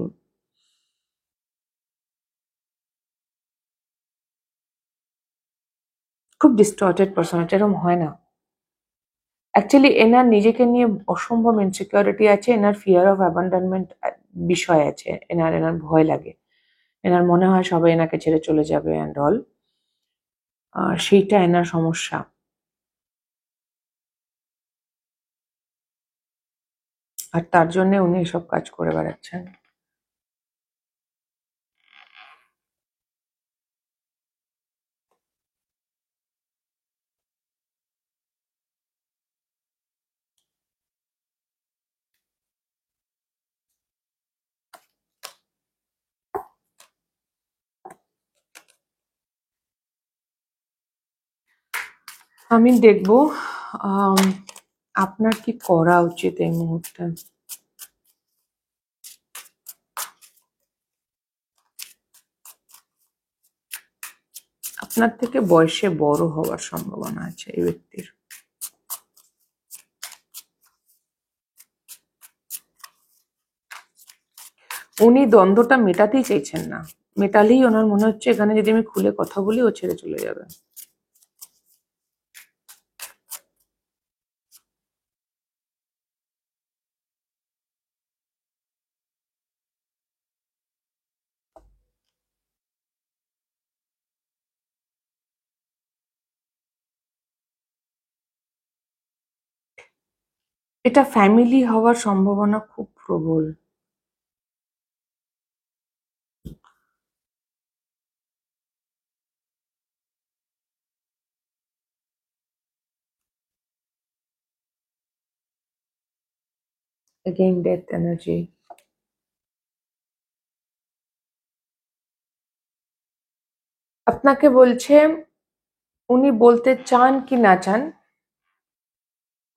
Speaker 1: খুব ডিস্টর্টেড পার্সোনালিটি, এরকম হয় না। অ্যাকচুয়ালি এনার নিজেকে নিয়ে অসম্ভব ইনসিকিউরিটি আছে, এনার ফিয়ার অফ অ্যাবান্ডনমেন্ট বিষয় আছে, এনার ভয় লাগে, এনার মনে হয় সবাই এনাকে ছেড়ে চলে যাবে অ্যান্ড অল, সেইটা এনার সমস্যা। আর তার জন্য উনি এসব কাজ করে বেড়াচ্ছেন। আমি দেখবো আপনার কি করা উচিত এই মুহূর্তে। আপনার থেকে বয়সে বড় হওয়ার সম্ভাবনা আছে এই ব্যক্তির। উনি দ্বন্দ্বটা মেটাতেই চাইছেন না, মেটালেই ওনার মনে হচ্ছে এখানে যদি আমি খুলে কথা বলি ও ছেড়ে চলে যাবে। এটা ফ্যামিলি হওয়ার সম্ভাবনা খুব প্রবল। Again death energy. আপনাকে বলছে উনি বলতে চান কি না চান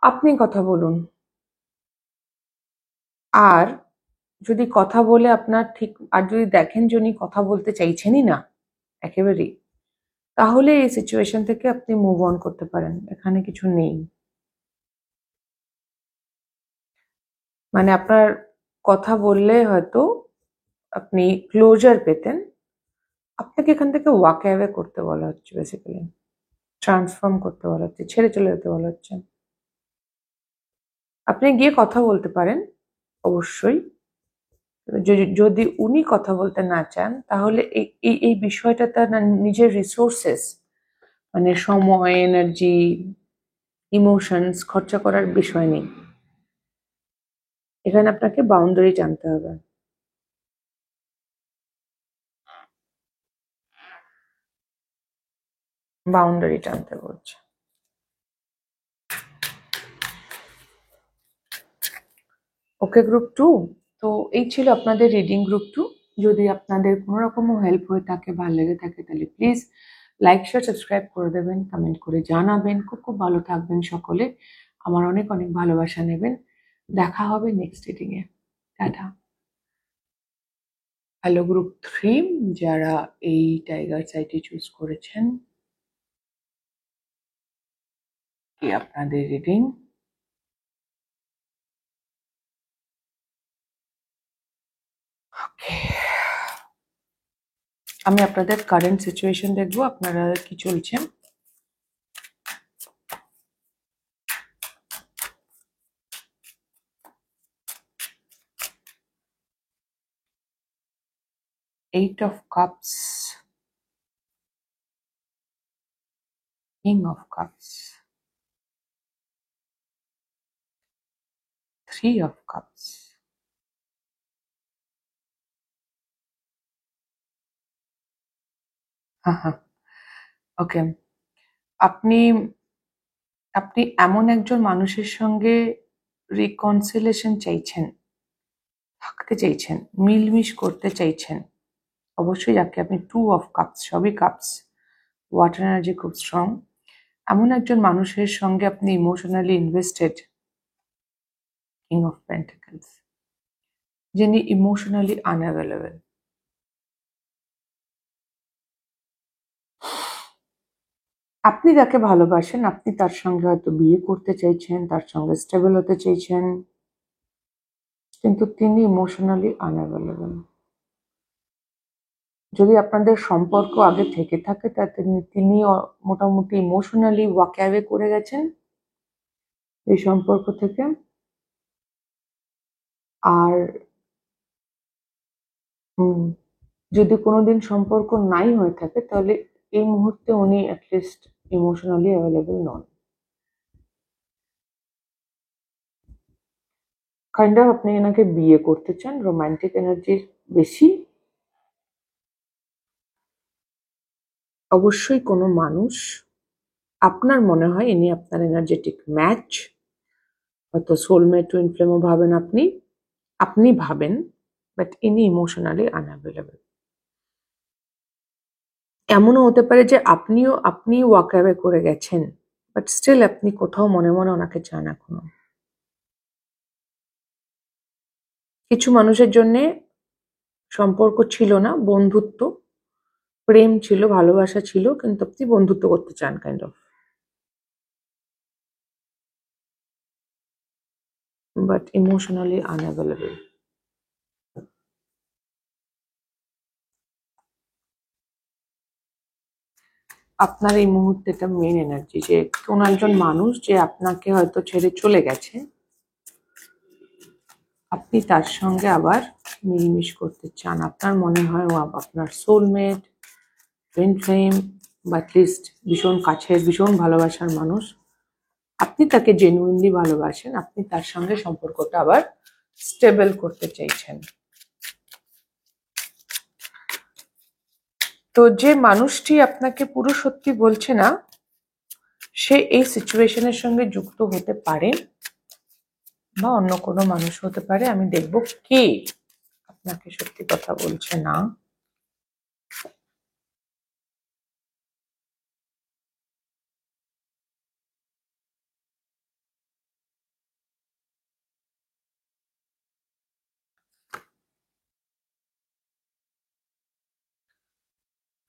Speaker 1: আপনি কথা বলুন। আর যদি কথা বলে আপনার ঠিক, আর যদি দেখেন যে উনি কথা বলতে চাইছেনই না একেবারেই, তাহলে এই সিচুয়েশন থেকে আপনি মুভ অন করতে পারেন, এখানে কিছু নেই। মানে আপনার কথা বললে হয়তো আপনি ক্লোজার পেতেন, আপনাকে এখান থেকে ওয়াক অ্যাওয়ে করতে বলা হচ্ছে, বেসিক্যালি ট্রান্সফর্ম করতে বলা হচ্ছে, ছেড়ে চলে যেতে বলা হচ্ছে। আপনি গিয়ে কথা বলতে পারেন অবশ্যই, যদি উনি কথা বলতে না চান তাহলে এই বিষয়টা তার নিজের রিসোর্সেস, মানে সময়, এনার্জি, ইমোশনস খরচা করার বিষয় নেই। এখানে আপনাকে বাউন্ডারি টানতে হবে। বাউন্ডারি টানতে বলছে। ওকে গ্রুপ 2, তো এই ছিল আপনাদের রিডিং গ্রুপ 2। যদি আপনাদের কোনো রকমও হেল্প হয়ে থাকে, ভালো লেগে থাকে, তাহলে প্লিজ লাইক শেয়ার সাবস্ক্রাইব করে দেবেন, কমেন্ট করে জানাবেন। খুব খুব ভালো থাকবেন সকলে, আমার অনেক অনেক ভালোবাসা নেবেন। দেখা হবে next reading a. Tata. Hello group 3, যারা এই টাইগার সাইটে চুজ করেছেন, কি আপনাদের রিডিং। ওকে, আমি আপনাদের কারেন্ট সিচুয়েশন দেখবো, আপনারা কি চলছে। Eight of Cups, King of Cups, Three of Cups, ওকে। আপনি আপনি এমন একজন মানুষের সঙ্গে রিকনসিলেশন চাইছেন, থাকতে চাইছেন, মিলমিশ করতে চাইছেন, অবশ্যই যাকে আপনি 2 of Cups, সবই কাপস, ওয়াটার এনার্জি খুব স্ট্রং। এমন একজন মানুষের সঙ্গে আপনি emotionally invested, king of pentacles, যিনি ইমোশনালি আনঅ্যাভেলেবল। আপনি যাকে ভালোবাসেন, আপনি তার সঙ্গে হয়তো বিয়ে করতে চাইছেন, তার সঙ্গে স্টেবল হতে চাইছেন, কিন্তু তিনি ইমোশনালি আনঅ্যাভেলেবল। যদি আপনাদের সম্পর্ক আগে থেকে থাকে তাতে তিনি মোটামুটি ইমোশনালি ওয়াক অ্যাওয়ে করে গেছেন এই সম্পর্ক থেকে। আর যদি কোনোদিন সম্পর্ক নাই হয়ে থাকে তাহলে এই মুহূর্তে উনি at least emotionally available non. Kind of আপনি এনাকে বিয়ে করতে চান, রোমান্টিক এনার্জি বেশি। অবশ্যই কোনো মানুষ আপনার মনে হয় ইনি আপনার এনার্জেটিক ম্যাচ, হয়তো সোলমেট টুইন ফ্লেমও ভাবেন আপনি, আপনি ভাবেন, বাট ইনি ইমোশনালি আনঅ্যাভেলেবল। এমনও হতে পারে যে আপনি ওয়াক অ্যাওয়ে করে গেছেন, বাট স্টিল আপনি কোথাও মনে মনে ওনাকে চান এখনো। কিছু মানুষের জন্যে সম্পর্ক ছিল না, বন্ধুত্ব, প্রেম ছিল, ভালোবাসা ছিল, কিন্তু আপনি বন্ধুত্ব করতে চান kind of, but emotionally unavailable. আপনার এই মুহূর্তে এটা মেন এনার্জি যে কোন একজন মানুষ যে আপনাকে হয়তো ছেড়ে চলে গেছে, আপনি তার সঙ্গে আবার মিলমিশ করতে চান। আপনার মনে হয় ও আপনার সোলমেট, টুইন ফ্লেম, বা লিস্ট ভীষণ কাছের, ভীষণ ভালোবাসার মানুষ। আপনি তাকে জেনুইনলি ভালোবাসেন, আপনি তার সঙ্গে সম্পর্কটা আবার স্টেবল করতে চাইছেন। তো যে মানুষটি আপনাকে পুরো সত্যি বলছে না, সে এই সিচুয়েশনের সঙ্গে যুক্ত হতে পারে, বা অন্য কোনো মানুষ হতে পারে। আমি দেখব কে আপনাকে সত্যি কথা বলছে না।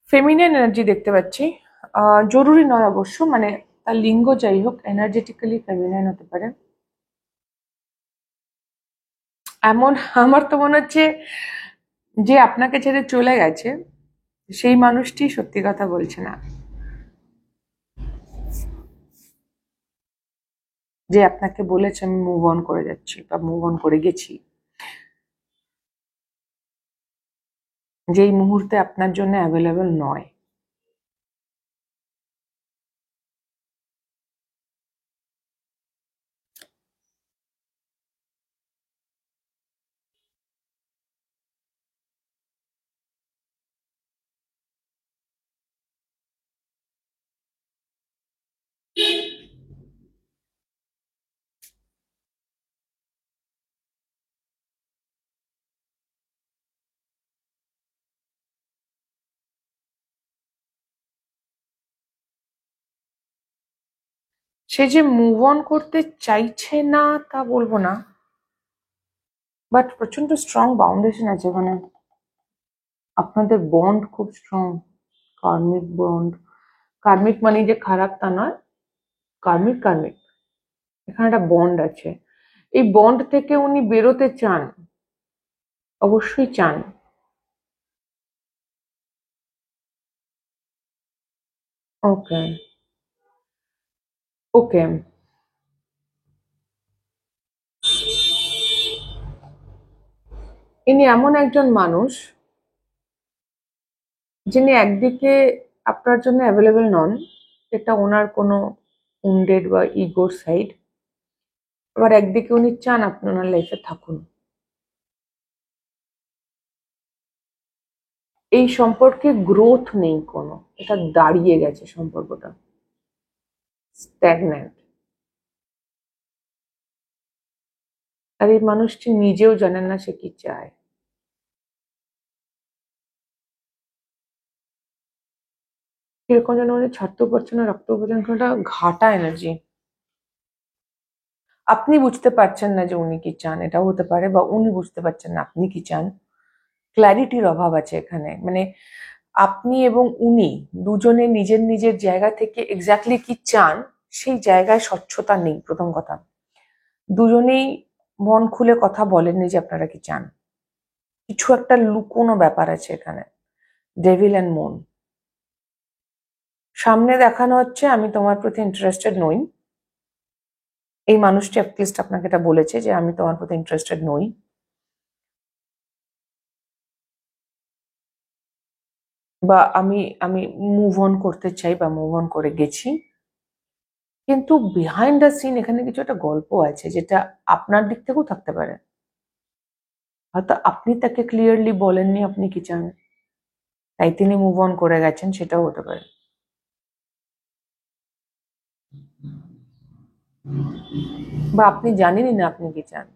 Speaker 1: ফেমিনিন এনার্জি দেখতে পাচ্ছি, জরুরি নয় অবশ্য, মানে তার লিঙ্গ যাই হোক, এনার্জেটিক্যালি ফেমিনাইন হতে পারে এমন। আমার তো মনে হচ্ছে যে আপনাকে ছেড়ে চলে গেছে সেই মানুষটি সত্যি কথা বলছে না, যে আপনাকে বলেছে আমি মুভ অন করে যাচ্ছি বা মুভ অন করে গেছি, যে এই মুহূর্তে আপনার জন্য অ্যাভেলেবল নয়। সে যে মুভ অন করতে চাইছে না তা বলবো না, বাট প্রচন্ড স্ট্রং বাউন্ডেশন আছে মানে আপনাদের বন্ড খুব স্ট্রং, কার্মিক বন্ড। কার্মিক মানে যে খারাপ তা নয়, কার্মিক কার্মিক, এখানে একটা বন্ড আছে। এই বন্ড থেকে উনি বেরোতে চান, অবশ্যই চান। ওকে, ওকে। ইনি এমন একজন মানুষ যিনি একদিকে আপনার জন্য অ্যাভেলেবেল নন, এটা ওনার কোনো উন্ডেড বা ইগোর সাইড, আবার একদিকে উনি চান আপনি ওনার লাইফে থাকুন। এই সম্পর্কে গ্রোথ নেই কোনো, এটা দাঁড়িয়ে গেছে সম্পর্কটা, স্ট্যাগন্যান্ট। আর এই মানুষটি নিজেও জানেন না সে কি চায়। এরকম যেন উনি ছাড়তেও পারছেন না, রাখতেও পারছেন না, একটা ঘাটা এনার্জি। আপনি বুঝতে পারছেন না যে উনি কি চান, এটাও হতে পারে, বা উনি বুঝতে পারছেন না আপনি কি চান। ক্ল্যারিটির অভাব আছে এখানে, মানে আপনি এবং উনি দুজনে নিজের নিজের জায়গা থেকে এক্স্যাক্টলি কি চান সেই জায়গায় স্বচ্ছতা নেই। প্রথম কথা, দুজনেই মন খুলে কথা বলেননি যে আপনারা কি চান। কিছু একটা লুকোনো ব্যাপার আছে এখানে, ডেভিল অ্যান্ড মুন। সামনে দেখানো হচ্ছে আমি তোমার প্রতি ইন্টারেস্টেড নই, এই মানুষটি অ্যাটলিস্ট আপনাকে এটা বলেছে যে আমি তোমার প্রতি ইন্টারেস্টেড নই, বা আমি আমি মুভ অন করতে চাই বা মুভ অন করে গেছি। কিন্তু বিহাইন্ড দ্য সিন এখানে কিছু একটা গল্প আছে, যেটা আপনার দিক থেকেও থাকতে পারে। হয়তো আপনি তাকে ক্লিয়ারলি বলেননি আপনি কি চান, তাই তিনি মুভ অন করে গেছেন, সেটাও হতে পারে। বা আপনি জানেনই না আপনি কি চান।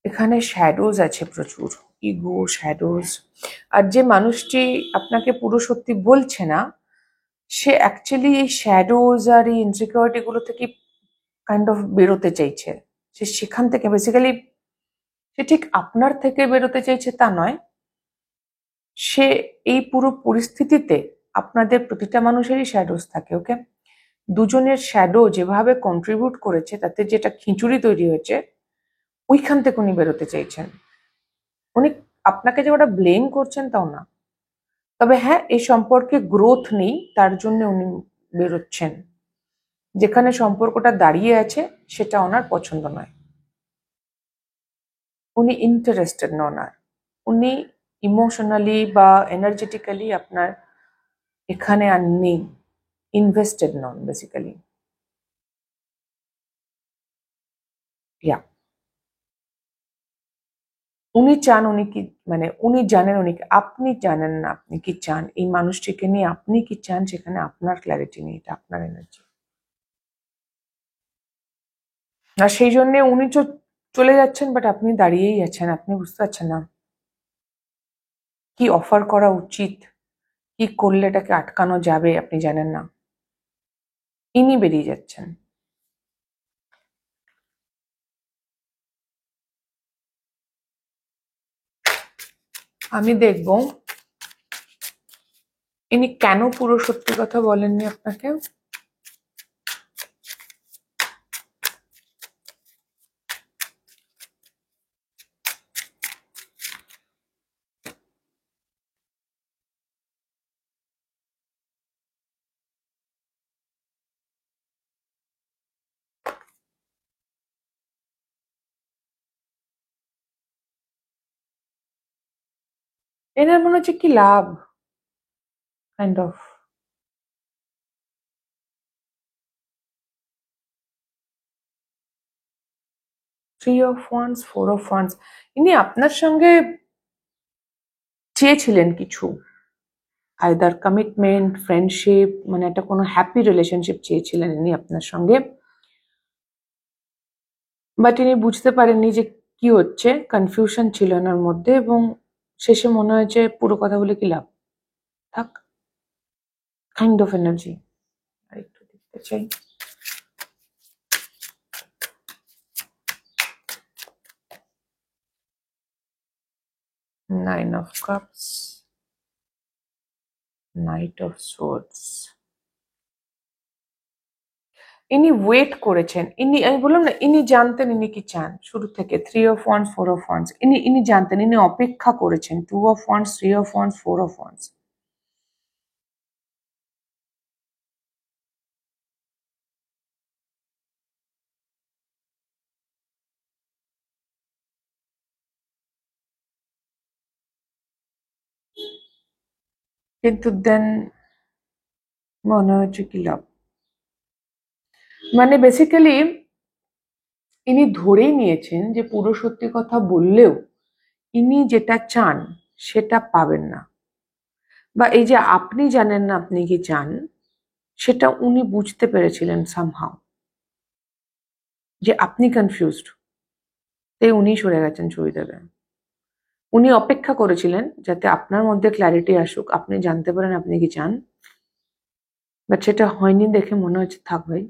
Speaker 1: এখানে শ্যাডোজ আছে প্রচুর, ইগো, শ্যাডোজ। আর যে মানুষটি আপনাকে পুরো সত্যি বলছে না, সে অ্যাকচুয়ালি এই শ্যাডোজ আর এই ইনসিকিউরিটি গুলো থেকে কাইন্ড অফ বেরোতে চাইছে। সে সেখান থেকে বেসিক্যালি, সে ঠিক আপনার থেকে বেরোতে চাইছে তা নয়, সে এই পুরো পরিস্থিতিতে আপনাদের প্রতিটা মানুষেরই শ্যাডোজ থাকে, ওকে? দুজনের শ্যাডো যেভাবে কন্ট্রিবিউট করেছে তাতে যেটা খিচুড়ি তৈরি হয়েছে, ওইখান থেকে উনি বেরোতে চাইছেন। উনি আপনাকে যে ওটা ব্লেম করছেন তাও না, তবে হ্যাঁ, এই সম্পর্কে গ্রোথ নেই তার জন্য উনি বেরোচ্ছেন। যেখানে সম্পর্কটা দাঁড়িয়ে আছে সেটা ওনার পছন্দ নয়, উনি ইন্টারেস্টেড নন। আর উনি ইমোশনালি বা এনার্জেটিক্যালি আপনার এখানে আর নেই, ইনভেস্টেড নন বেসিক্যালি। ইয়া, উনি চান, উনি কি মানে উনি জানেন উনি আপনি জানেন না আপনি কি চান। এই মানুষটিকে নিয়ে আপনি কি চান সেখানে আপনার ক্ল্যারিটি নেই, এটা আপনার এনার্জি। আর সেই জন্য উনি তো চলে যাচ্ছেন, বাট আপনি দাঁড়িয়েই আছেন, আপনি বুঝতে পারছেন না কি অফার করা উচিত, কি করলে এটাকে আটকানো যাবে, আপনি জানেন না, ইনি বেরিয়ে যাচ্ছেন। আমি দেখব ইনি কেন পুরো সত্যি কথা বলেননি আপনাকে। এনার মনে হচ্ছে কি love, kind of. Three of wands, four of wands, ইনি আপনার সঙ্গে চেয়েছিলেন কিছু, আইদার কমিটমেন্ট, ফ্রেন্ডশিপ, মানে একটা কোনো হ্যাপি রিলেশনশিপ চেয়েছিলেন ইনি আপনার সঙ্গে, বাট ইনি বুঝতে পারেননি যে কি হচ্ছে, কনফিউশন ছিল এনার মধ্যে, এবং শেষে মনে হয়েছে পুরো কথা বলে কি লাভ, থাক, কাইন্ড অফ এনার্জি। আর একটু দেখতে চাই। Nine of cups, night of swords. ইনি ওয়েট করেছেন, ইনি আমি বললাম না ইনি জানতেন ইনি কি চান শুরু থেকে। Three of wands, four of wands, ইনি ইনি জানতেন, ইনি অপেক্ষা করেছেন। Two of wands, three of wands, four of wands. কিন্তু দেন মনে হচ্ছে কি লাভ, মানে বেসিক্যালি ইনি ধরেই নিয়েছেন যে পুরো সত্যি কথা বললেও ইনি যেটা চান সেটা পাবেন না, বা এই যে আপনি জানেন না আপনি কি চান, সেটা উনি বুঝতে পেরেছিলেন সামহাও, যে আপনি কনফিউজড, তাই উনি সরে গেছেন ছবি থেকে। উনি অপেক্ষা করেছিলেন যাতে আপনার মধ্যে ক্ল্যারিটি আসুক, আপনি জানতে পারেন আপনি কি চান, বাট সেটা হয়নি দেখে মনে হচ্ছে থাক ভাই।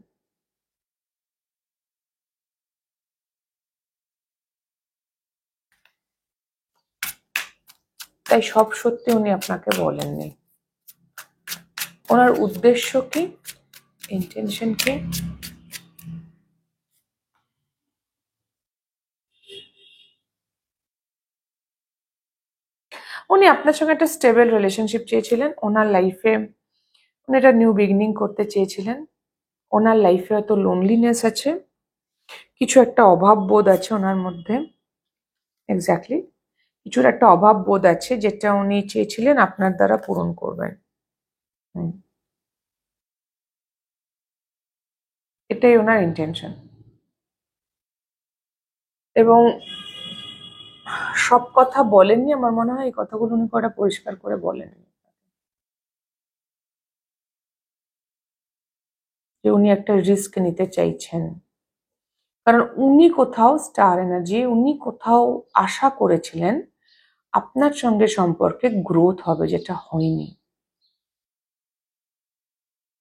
Speaker 1: তাই সব সত্যি উনি আপনাকে বলেননি। ওনার উদ্দেশ্য কি, ইন্টেনশন কি, উনি আপনার সঙ্গে একটা স্টেবল রিলেশনশিপ চেয়েছিলেন ওনার লাইফে, উনি একটা নিউ বিগিনিং করতে চেয়েছিলেন। ওনার লাইফে হয়তো লোনলিনেস আছে, কিছু একটা অভাব বোধ আছে ওনার মধ্যে, এক্স্যাক্টলি কিছুর একটা অভাব বোধ আছে যেটা উনি চেয়েছিলেন আপনার দ্বারা পূরণ করবেন। হুম। এটাই ওনার ইন্টেনশন। এবং সব কথা বলেননি, আমার মনে হয় এই কথাগুলো উনি কটা পরিষ্কার করে বলেননি, যে উনি একটা রিস্ক নিতে চাইছেন। কারণ উনি কোথাও স্টার এনার্জি, উনি কোথাও আশা করেছিলেন আপনার সঙ্গে সম্পর্কে গ্রোথ হবে, যেটা হয়নি।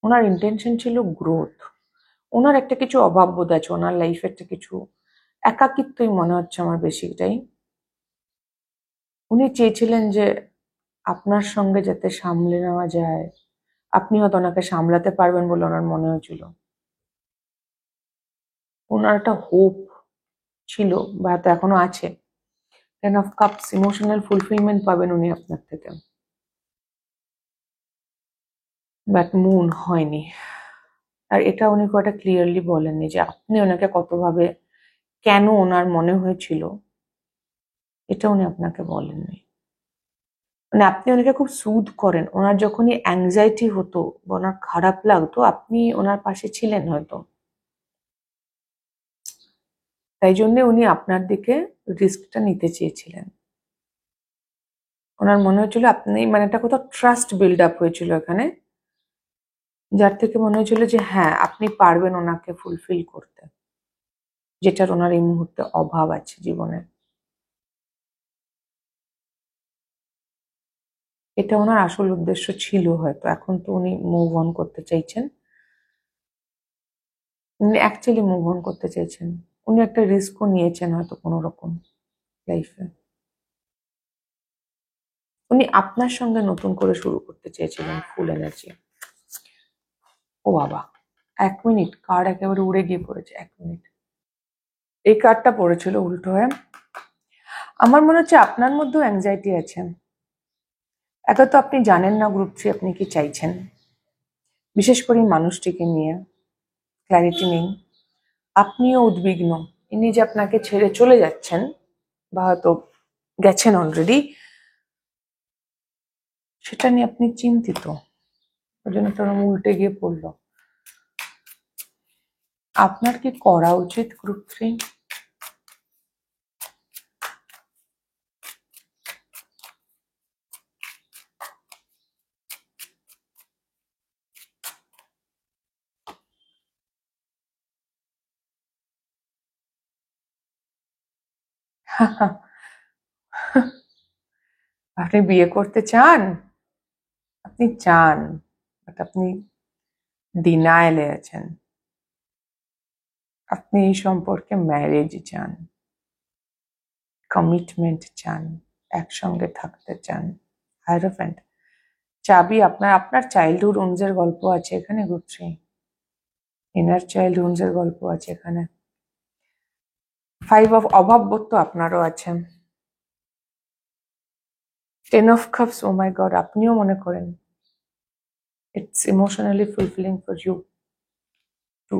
Speaker 1: ওনার ইন্টেনশন ছিল গ্রোথ। ওনার একটা কিছু অভাব বোধ আছে, ওনার লাইফে একটা কিছু একাকিত্বই মনে হচ্ছে আমার বেশিটাই। উনি চেয়েছিলেন যে আপনার সঙ্গে যাতে সামলে নেওয়া যায়, আপনি হয়তো ওনাকে সামলাতে পারবেন বলে ওনার মনে হয়েছিল। ওনার একটা হোপ ছিল, বা হয়তো এখনো আছে। 10 of Cups, ইমোশনাল ফুলফিলমেন্ট পাবেন উনি আপনার থেকে, বাট মুন হয়নি। আর এটা উনি কটা ক্লিয়ারলি বলেননি যে আপনি ওনাকে কতভাবে, কেন ওনার মনে হয়েছিল, এটা উনি আপনাকে বলেননি। মানে আপনি ওনাকে খুব সুদ করেন, ওনার যখনই অ্যাংজাইটি হতো বা ওনার খারাপ লাগতো, আপনি ওনার পাশে ছিলেন হয়তো। তাই জন্য উনি আপনার দিকে রিস্কটা নিতে চেয়েছিলেন। ওনার মনে হয়েছিল আপনি, মানে একটা কোথাও ট্রাস্ট বিল্ড আপ হয়েছিল এখানে, যার থেকে মনে হয়েছিল যে হ্যাঁ আপনি পারবেন ওনাকে ফুলফিল করতে, যেটার ওনার এই মুহূর্তে অভাব আছে জীবনে। এটা ওনার আসল উদ্দেশ্য ছিল হয়তো। এখন তো উনি মুভ অন করতে চাইছেন, উনি অ্যাকচুয়ালি মুভ অন করতে চাইছেন। উনি একটা রিস্কও নিয়েছেন হয়তো কোনো রকম লাইফে। উনি আপনার সঙ্গে নতুন করে শুরু করতে চেয়েছিলেন ফুল এনার্জি। ও বাবা, 1 মিনিট, কার্ড একেবারে উড়ে গিয়ে পড়েছে। 1 মিনিট, এই কার্ডটা পড়েছিল উল্টো হয়ে। আমার মনে হচ্ছে আপনার মধ্যেও অ্যাংজাইটি আছে। এত তো আপনি জানেন না গ্রুপ 3 আপনি কি চাইছেন, বিশেষ করে এই মানুষটিকে নিয়ে ক্ল্যারিটি নেই। আপনিও উদ্বিগ্ন, ইনি যে আপনাকে ছেড়ে চলে যাচ্ছেন বা হয়তো গেছেন অলরেডি, সেটা নিয়ে আপনি চিন্তিত। ওই জন্য তোর উল্টে গিয়ে পড়লো। আপনার কি করা উচিত গ্রুপ 3? আপনি বিয়ে করতে চান, আপনি চান, বাট আপনি ডিনায়ালে আছেন। আপনি এই সম্পর্কে ম্যারেজ চান, কমিটমেন্ট চান, একসঙ্গে থাকতে চান। হায়ারোফ্যান্ট, চাবি আপনার, আপনার চাইল্ডহুড ওনসের গল্প আছে এখানে গ্রুপ 3। ইনার চাইল্ড ওনসের গল্প আছে এখানে। 5 of অভাব বোধ তো আপনারও আছে। 10 of Cups, oh my god, আপনিও মনে করেন it's emotionally fulfilling for you too.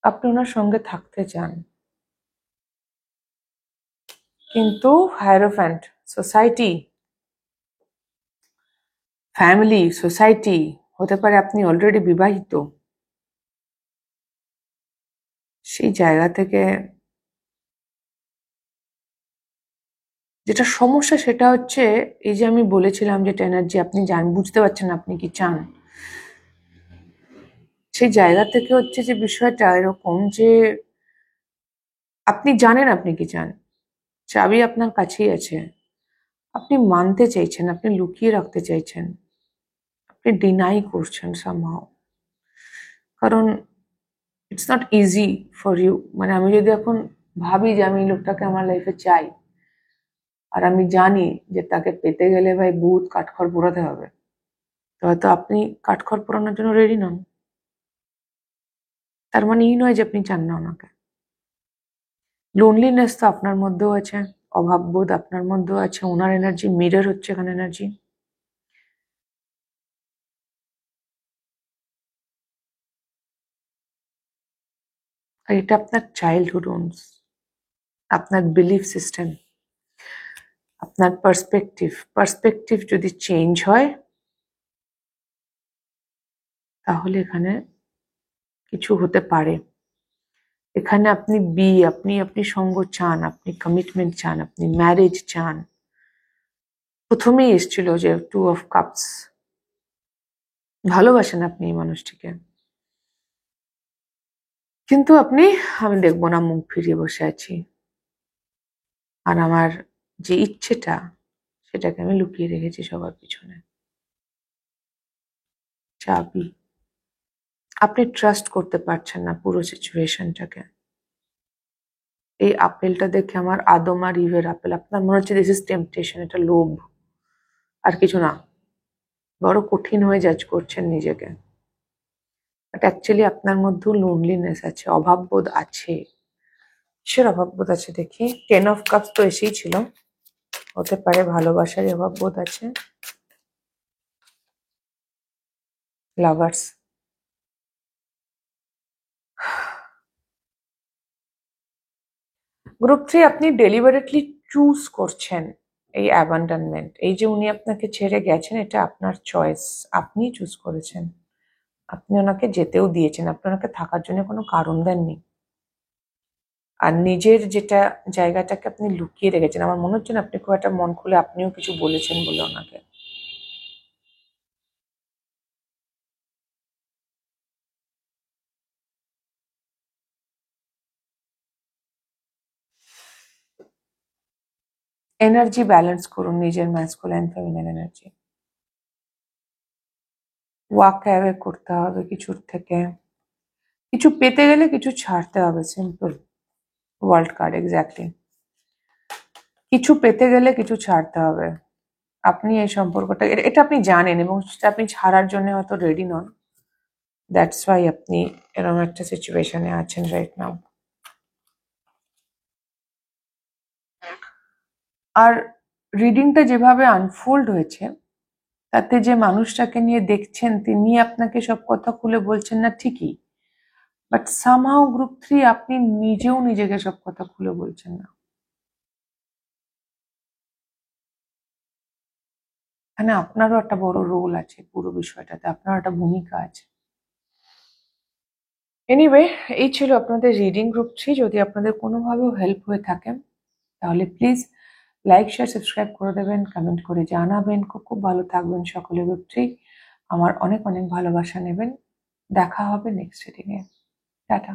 Speaker 1: আপনি ওনার সঙ্গে থাকতে চান, কিন্তু হায়ারোফ্যান্ট, সোসাইটি, ফ্যামিলি, সোসাইটি, হতে পারে আপনি অলরেডি বিবাহিত, সেই জায়গা থেকে যেটা সমস্যা সেটা হচ্ছে, এই যে আমি বলেছিলাম যে এনার্জি আপনি বুঝতে পারছেন আপনি কি চান, সেই জায়গা থেকে হচ্ছে যে বিষয়টা এরকম যে আপনি জানেন আপনি কি চান, চাবি আপনার কাছেই আছে, আপনি মানতে চাইছেন, আপনি লুকিয়ে রাখতে চাইছেন, আপনি ডিনাই করছেন সামহাও। কারণ it's not easy for you. মানে আমি যদি এখন ভাবি যে আমি এই লোকটাকে আমার লাইফে চাই, আর আমি জানি যে তাকে পেতে গেলে ভাই বহুত কাঠখড় পোড়াতে হবে, তো হয়তো আপনি কাঠখড় পোড়ানোর জন্য রেডি নন। তার মানে এই নয় যে আপনি চান না ওনাকে। লোনলিনেস তো আপনার মধ্যেও আছে, অভাববোধ আপনার মধ্যেও আছে। ওনার এনার্জি মিরর হচ্ছে এখানে এনার্জি। আর এটা আপনার চাইল্ডহুড ওনস, আপনার বিলিফ সিস্টেম, আপনার পার্সপেক্টিভ। পার্সপেক্টিভ যদি চেঞ্জ হয়, তাহলে এখানে কিছু হতে পারে। এখানে আপনি আপনি সঙ্গ চান, আপনি কমিটমেন্ট চান, আপনি ম্যারেজ চান। প্রথমেই এসেছিল যে 2 of Cups, ভালোবাসেন আপনি এই মানুষটিকে, কিন্তু আমি দেখবো না, মুখ ফিরিয়ে বসে আছি, আর আমার যে ইচ্ছেটা সেটাকে আমি লুকিয়ে রেখেছি সবার পিছনে। চাবি, আপনি ট্রাস্ট করতে পারছেন না পুরো সিচুয়েশনটাকে। এই আপেলটা দেখে আমার আদম আর ইভের আপেল, আপনার মনে হচ্ছে দিস ইজ টেম্পটেশন, এটা লোভ আর কিছু না। বড় কঠিন হয়ে জাজ করছেন নিজেকে, বাট অ্যাকচুয়ালি আপনার মধ্যেও লোনলিনেস আছে, অভাববোধ আছে। কিসের অভাববোধ আছে দেখি? 10 of Cups তো এসেই ছিল, হতে পারে ভালোবাসারই অভাববোধ আছে। লাভার্স, গ্রুপ 3, আপনি ডেলিবারেটলি চুজ করছেন এই অ্যাবান্ডনমেন্ট। এই যে উনি আপনাকে ছেড়ে গেছেন, এটা আপনার চয়েস, আপনি চুজ করেছেন। আপনি ওনাকে যেতেও দিয়েছেন, আপনি ওনাকে থাকার জন্য কোনো কারণ দেননি। আর নিজের যেটা জায়গাটাকে আপনি লুকিয়ে রেখেছেন, আমার মনে হচ্ছে না আপনি খুব একটা মন খুলে আপনিও কিছু বলেছেন বলে ওনাকে। এনার্জি ব্যালেন্স করুন, নিজের masculine feminine energy. Walk away করতে হবে কিছুর থেকে, কিছু পেতে গেলে কিছু ছাড়তে হবে, সিম্পল। World card, exactly. কিছু পেতে গেলে কিছু ছাড়তে হবে। আপনি এই সম্পর্কটা, এটা আপনি জানেন এবং সেটা আপনি ছাড়ার জন্য হয়তো রেডি নন। দ্যাটস ওয়াই আপনি এরকম একটা সিচুয়েশনে আছেন রাইট নাও। আর রিডিংটা যেভাবে আনফোল্ড হয়েছে, তাতে যে মানুষটাকে নিয়ে দেখছেন তিনি আপনাকে সব কথা খুলে বলছেন না ঠিকই, বাট সামহাউ গ্রুপ 3 আপনি নিজেও নিজেকে সব কথা খুলে বলছেন না। এখানে আপনারও একটা বড় রোল আছে পুরো বিষয়টাতে, আপনার একটা ভূমিকা আছে। এনিওয়ে, এই ছিল আপনাদের রিডিং গ্রুপ 3। যদি আপনাদের কোনোভাবেও হেল্প হয়ে থাকে তাহলে প্লিজ লাইক শেয়ার সাবস্ক্রাইব করে দেবেন, কমেন্ট করে জানাবেন। খুব খুব ভালো থাকবেন সকলে গ্রুপ 3। আমার অনেক অনেক ভালোবাসা নেবেন। দেখা হবে নেক্সট রিডিং এ। টাটা।